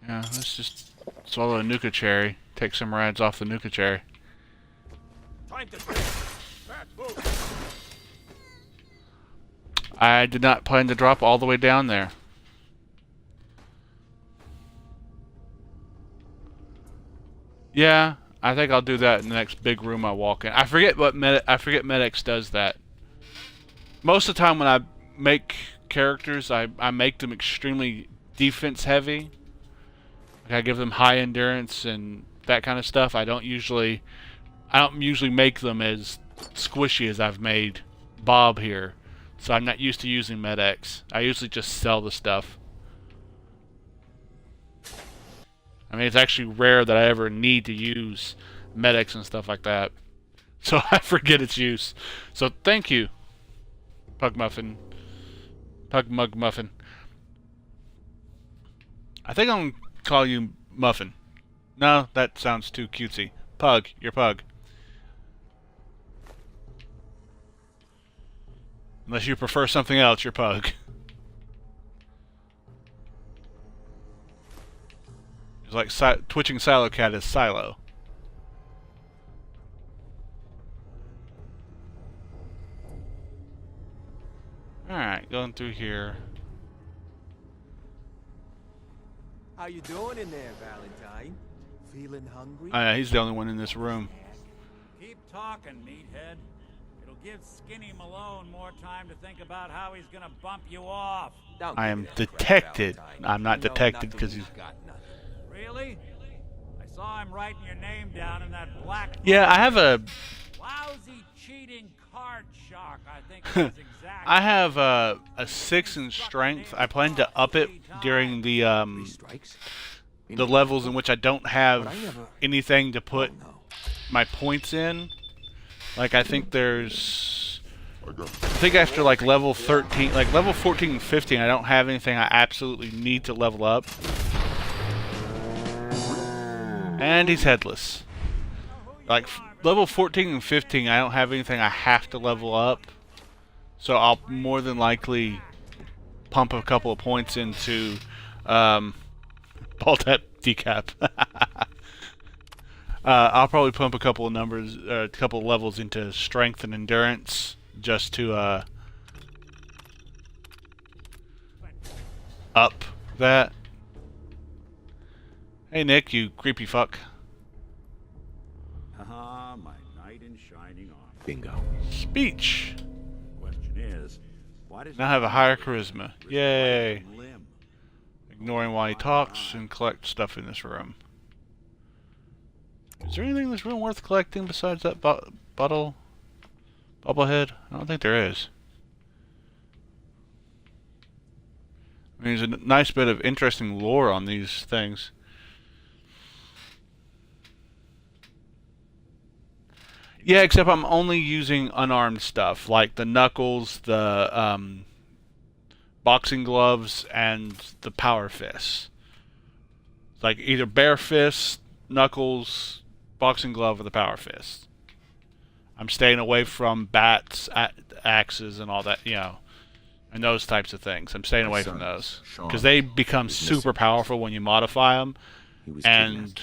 Yeah, let's just swallow a Nuka cherry. Take some rads off the Nuka cherry. I did not plan to drop all the way down there. Yeah, I think I'll do that in the next big room I walk in. I forget Medics does that. Most of the time when I make characters, I make them extremely defense heavy. Like I give them high endurance and that kind of stuff. I don't usually make them as squishy as I've made Bob here. So I'm not used to using Med-X. I usually just sell the stuff. I mean, it's actually rare that I ever need to use medics and stuff like that. So I forget its use. So thank you, Pug Muffin. Pug Mug Muffin. I think I'm going to call you Muffin. No, that sounds too cutesy. Pug, you're Pug. Unless you prefer something else, you're Pug. It's like twitching Silo Cat is Silo. Alright, going through here. How you doing in there, Valentine? Feeling hungry? Oh yeah, he's the only one in this room. Keep talking, meathead. It'll give Skinny Malone more time to think about how he's gonna bump you off. I am detected. I'm not detected because he's... Really? I saw him writing your name down in that black... Yeah, I have a... Lousy cheating card shark, I think that's exactly... I have a 6 in strength. I plan to up it during the levels in which I don't have anything to put my points in. Like, I think there's... I think after, like, level 13... Like, level 14 and 15, I don't have anything I absolutely need to level up. And he's headless. Like, level 14 and 15, I don't have anything I have to level up. So I'll more than likely pump a couple of points into Bald Hat Decap. I'll probably pump a couple of numbers, a couple of levels into strength and endurance, just to up that. Hey Nick, you creepy fuck. Haha, my knight in shining armor. Bingo. Speech. Question is, why does Now have a higher charisma. Yay. Ignoring while he talks and collect stuff in this room. Is there anything in this room worth collecting besides that bobblehead? I don't think there is. I mean, there's a nice bit of interesting lore on these things. Yeah, except I'm only using unarmed stuff, like the knuckles, the boxing gloves, and the power fists. Like either bare fist, knuckles, boxing glove, or the power fist. I'm staying away from bats, axes, and all that, you know, and those types of things. I'm staying away from those because they become super powerful when you modify them, and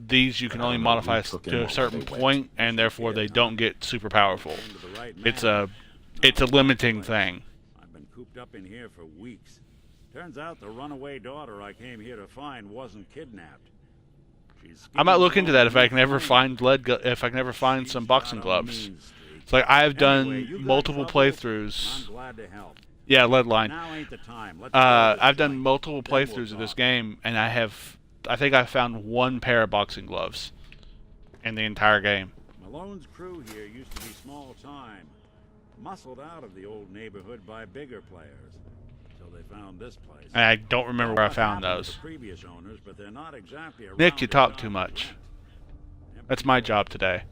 these you can only modify to a certain point, and therefore they don't get super powerful. It's a limiting thing. I've been cooped up in here for weeks. Turns out the runaway daughter I came here to find wasn't kidnapped. I might look into that if I can ever find if I can ever find some boxing gloves. It's like I've done multiple playthroughs. I'm glad to help. Yeah, lead line. Now ain't the time. I've done multiple playthroughs of this game, and I think I found one pair of boxing gloves in the entire game. Malone's crew here used to be small time, muscled out of the old neighborhood by bigger players, until they found this place. And I don't remember where I found those. Previous owners, but they're not exactly around. Nick, you talk too much. That's my job today.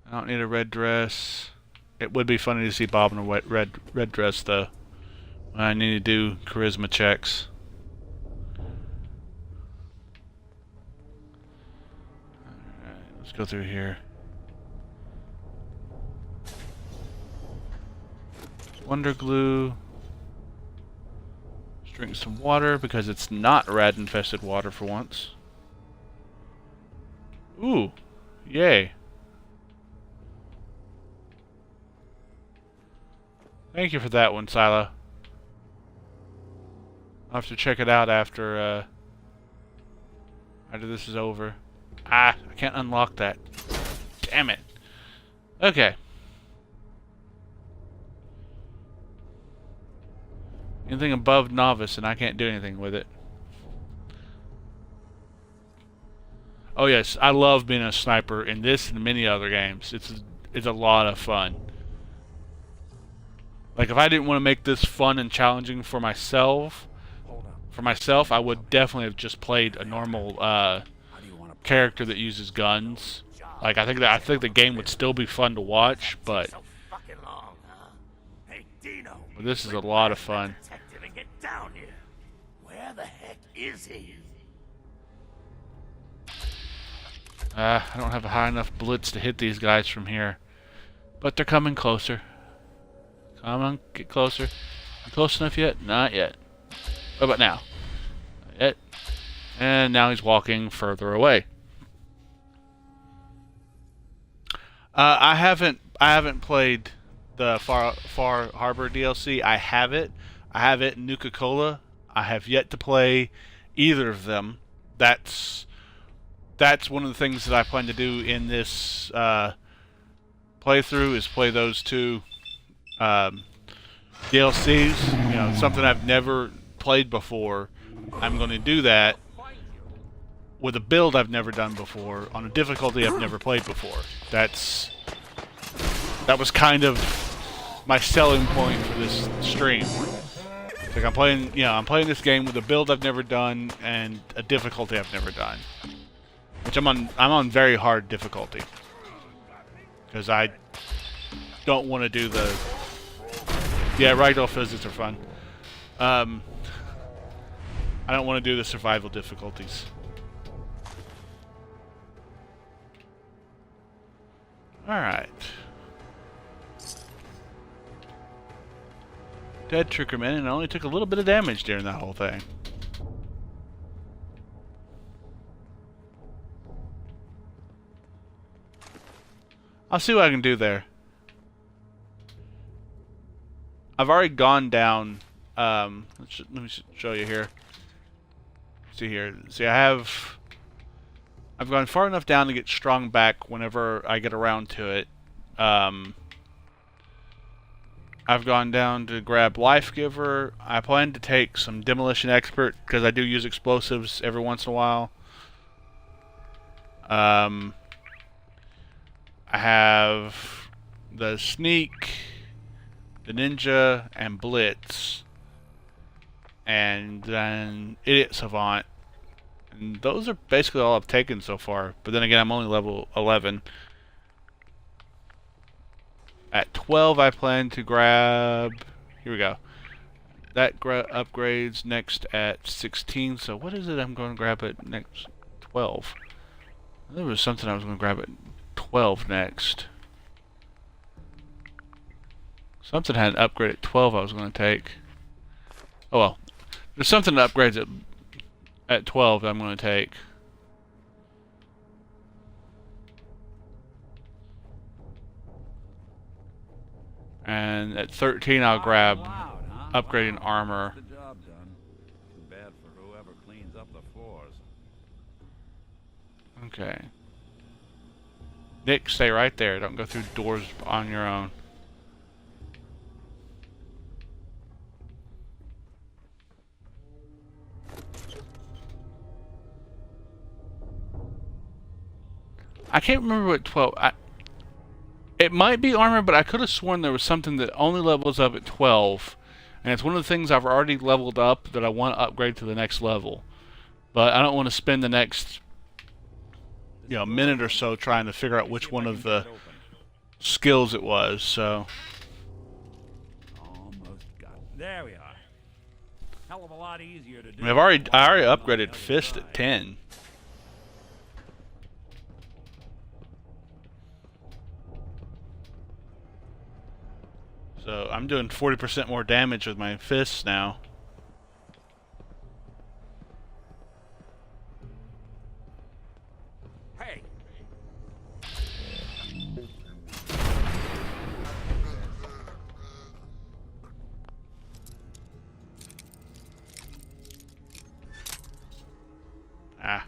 I don't need a red dress. It would be funny to see Bob in a red dress, though. I need to do charisma checks. Alright, let's go through here. Wonder glue. Let's drink some water because it's not rat infested water for once. Ooh, yay. Thank you for that one, Silo. I'll have to check it out after this is over. Ah, I can't unlock that. Damn it. Okay. Anything above novice and I can't do anything with it. Oh yes, I love being a sniper in this and many other games. It's a lot of fun. Like if I didn't want to make this fun and challenging for myself, For myself, I would definitely have just played a normal character that uses guns. Like I think the game would still be fun to watch, but this is a lot of fun. Get down here. Where the heck is he? I don't have a high enough blitz to hit these guys from here, but they're coming closer. Come on, get closer. Close enough yet? Not yet. What about now? Not yet. And now he's walking further away. I haven't played the Far Harbor DLC. I have it in Nuka-Cola. I have yet to play either of them. That's one of the things that I plan to do in this playthrough is play those two DLCs. You know, something I've never played before. I'm going to do that with a build I've never done before on a difficulty I've never played before. That was kind of my selling point for this stream. Like I'm playing this game with a build I've never done and a difficulty I've never done. Which I'm on very hard difficulty. Because I don't want to do the... Yeah, ragdoll physics are fun. I don't want to do the survival difficulties. Alright. Dead Trickerman, and I only took a little bit of damage during that whole thing. I'll see what I can do there. I've already gone down. Let me show you here. See here. See, I've gone far enough down to get strong back whenever I get around to it. I've gone down to grab Life Giver. I plan to take some Demolition Expert because I do use explosives every once in a while. I have the Sneak, the Ninja, and Blitz, and then Idiot Savant. And those are basically all I've taken so far. But then again, I'm only level 11. At 12, I plan to grab... Here we go. That upgrades next at 16. So what is it I'm going to grab at next 12? There was something I was going to grab at 12 next. Something had an upgrade at 12 I was going to take. Oh well. There's something that upgrades at 12 that I'm going to take. And at 13 I'll grab upgrading armor. The job done. Too bad for whoever cleans up the floors. Okay. Nick, stay right there. Don't go through doors on your own. I can't remember what 12... It might be armor, but I could have sworn there was something that only levels up at 12. And it's one of the things I've already leveled up that I want to upgrade to the next level. But I don't want to spend the next... minute or so trying to figure out which one of the skills it was, so... Almost got it. There we are. Hell of a lot easier to do. I already upgraded Fist at 10. So I'm doing 40% more damage with my fists now. Hey! Ah.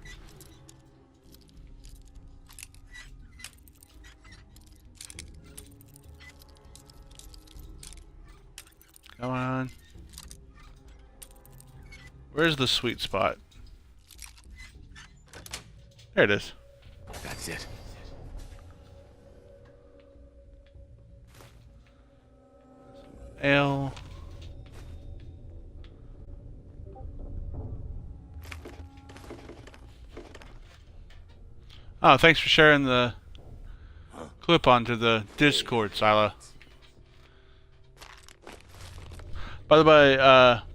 Come on. Where's the sweet spot? There it is. That's it. L. Oh, thanks for sharing the clip onto the Discord, Sila. By the way,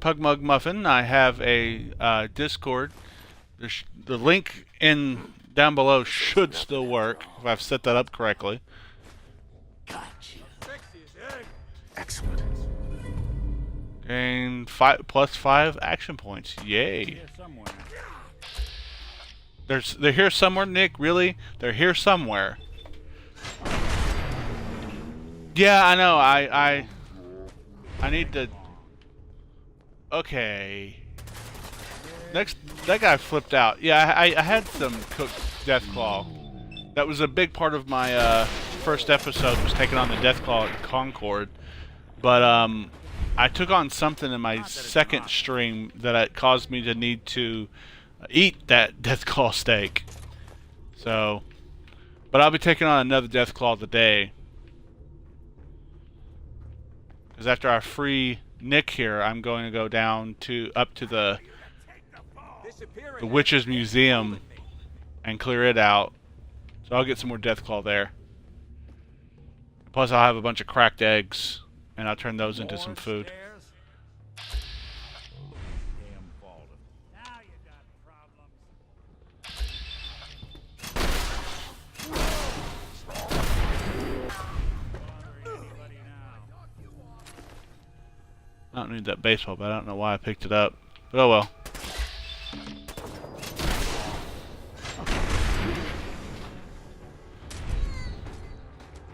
Pugmug Muffin, I have a Discord. The link down below should still work if I've set that up correctly. Gotcha. Excellent. Gain +5 action points. Yay! They're here somewhere, Nick. Really? They're here somewhere. Yeah, I know. I need to. Okay. Next, that guy flipped out. Yeah, I had some cooked Deathclaw. That was a big part of my first episode, was taking on the Deathclaw at Concord. But I took on something in my second stream that it caused me to need to eat that Deathclaw steak. So, but I'll be taking on another Deathclaw today. Because after I free Nick here, I'm going to go down up to the Witch's Museum and clear it out. So I'll get some more Deathclaw there. Plus I'll have a bunch of cracked eggs, and I'll turn those into some food. I don't need that baseball bat. I don't know why I picked it up. But oh well.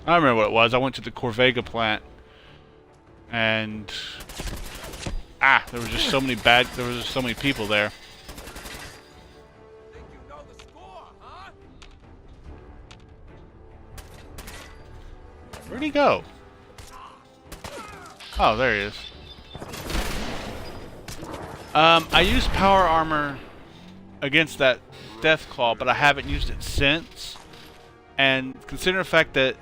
I remember what it was. I went to the Corvega plant, and there was just so many there was just so many people there. Where'd he go? Oh, there he is. I used power armor against that Deathclaw, but I haven't used it since. And considering the fact that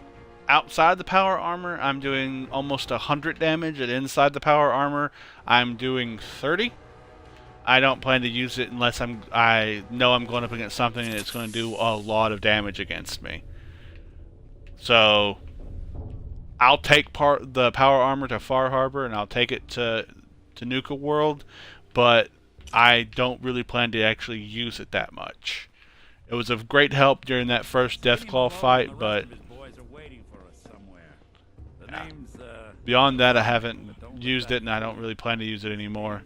outside the power armor, I'm doing almost 100 damage, and inside the power armor, I'm doing 30. I don't plan to use it unless I know I'm going up against something and it's going to do a lot of damage against me. So I'll take the power armor to Far Harbor, and I'll take it to Nuka World, but I don't really plan to actually use it that much. It was of great help during that first Deathclaw fight, but yeah. Beyond that, I haven't used it, and I don't really plan to use it anymore.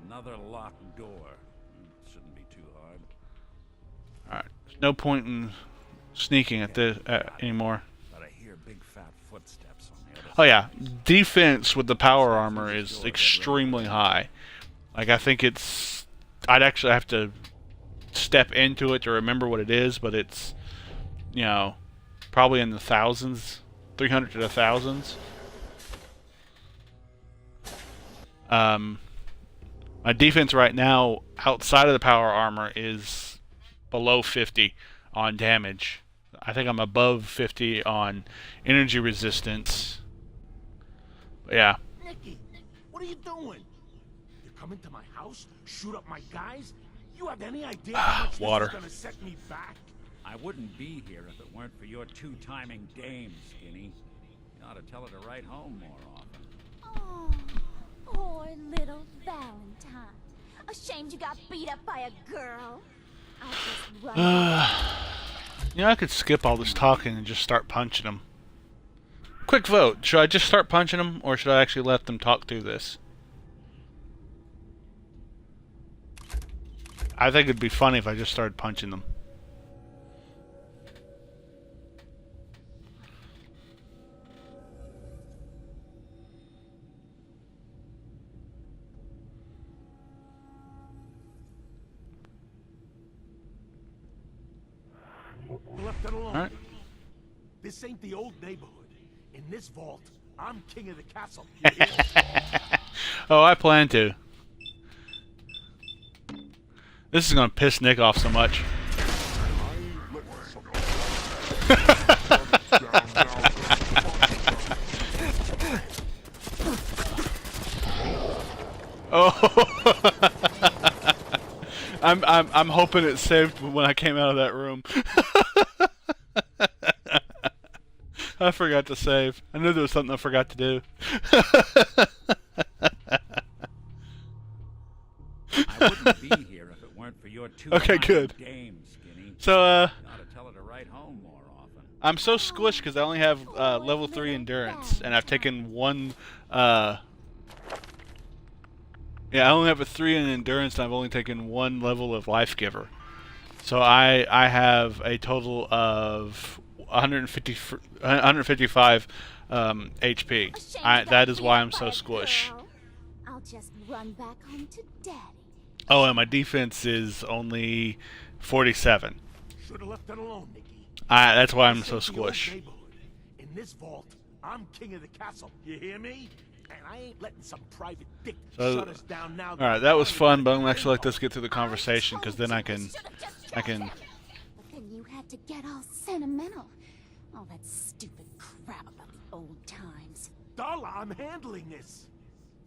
Another locked door. Shouldn't be too hard. Alright, there's no point in sneaking at this anymore. But I hear big fat footsteps on the other Oh yeah, defense with the power armor is extremely high. Like, I think I'd actually have to step into it to remember what it is, but it's, you know, probably in the thousands, 300 to the thousands. My defense right now, outside of the power armor, is below 50 on damage. I think I'm above 50 on energy resistance. But yeah. Nicky, what are you doing? You come into my house, shoot up my guys? You have any idea how much Water. this is gonna set me back? I wouldn't be here if it weren't for your two-timing dame, Skinny. You ought to tell her to write home more often. Oh, poor little Valentine. Ashamed you got beat up by a girl. I'll just run. You know, I could skip all this talking and just start punching them. Quick vote. Should I just start punching them, or should I actually let them talk through this? I think it'd be funny if I just started punching them. Left it alone. All right. This ain't the old neighborhood. In this vault, I'm king of the castle. You hear? Oh, I plan to. This is gonna piss Nick off so much. Oh, I'm hoping it saved when I came out of that room. I forgot to save. I knew there was something I forgot to do. I wouldn't be here if it weren't for your two Okay, good. games, Skinny. So, You ought to tell her to write home more often. I'm so squished because I only have level 3 endurance, and I've taken one. Yeah, I only have a 3 in endurance, and I've only taken one level of life giver. So I have a total of 155 HP. That is why I'm so squish. I'll just run back home to Daddy. Oh, and my defense is only 47. Should have left it alone, Nicky. That's why I'm so squish. In this vault, I'm king of the castle. You hear me? And I ain't letting some private dick shut us down now. Alright, that was fun, but I'm gonna actually let this get through the conversation, because then I can. But then you had to get all sentimental. All that stupid crap about the old times. Darla, I'm handling this.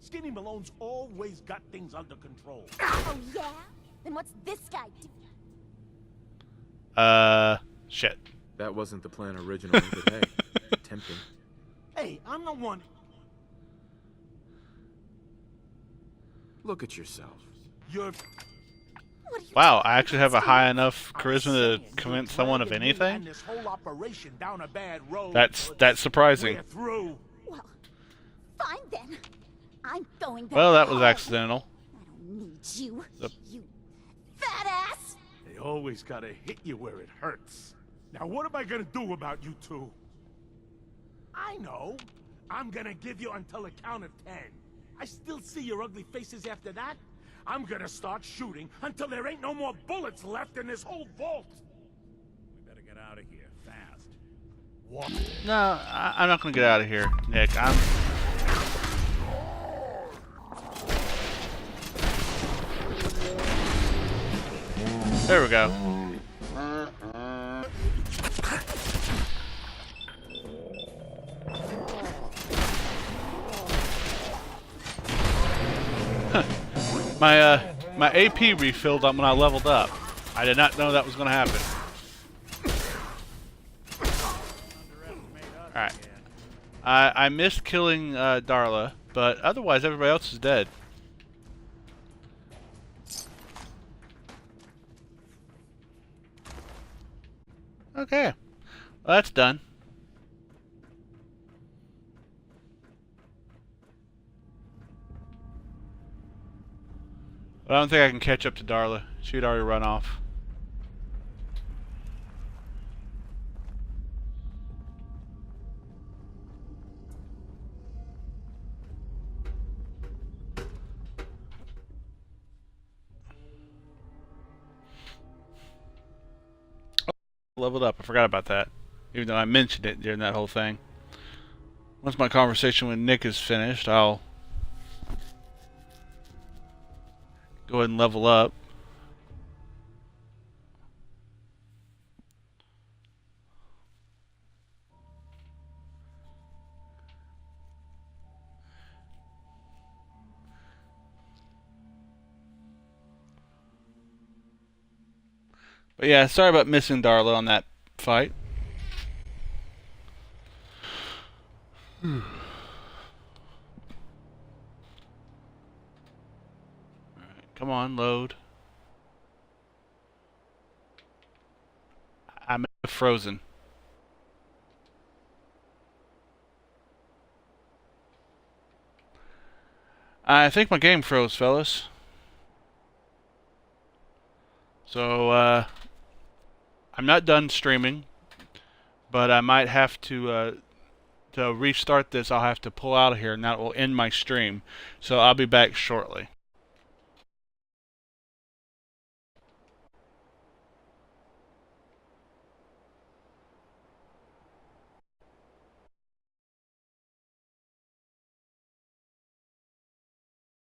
Skinny Malone's always got things under control. Oh yeah? Then what's this guy do? Shit. That wasn't the plan originally, but hey, tempting. Hey, I'm the one. Look at yourself. You're... Wow, I actually have a high enough charisma to convince someone of anything? This whole operation down a bad road. That's surprising. We're through. Well, fine then. I'm going back Well, that was home. accidental. I don't need you, you fat ass! They always gotta hit you where it hurts. Now what am I gonna do about you two? I know. I'm gonna give you until the count of 10. I still see your ugly faces after that. I'm gonna start shooting until there ain't no more bullets left in this whole vault. We better get out of here fast. What? No, I'm not gonna get out of here, Nick. There we go. My AP refilled up when I leveled up. I did not know that was going to happen. Alright. I missed killing Darla, but otherwise everybody else is dead. Okay. Well, that's done. I don't think I can catch up to Darla. She'd already run off. Oh, leveled up. I forgot about that. Even though I mentioned it during that whole thing. Once my conversation with Nick is finished, I'll go ahead and level up. But yeah, sorry about missing Darla on that fight. Alright, come on, load. I'm frozen. I think my game froze, fellas. So, I'm not done streaming, but I might have to restart this. I'll have to pull out of here, and that will end my stream. So I'll be back shortly.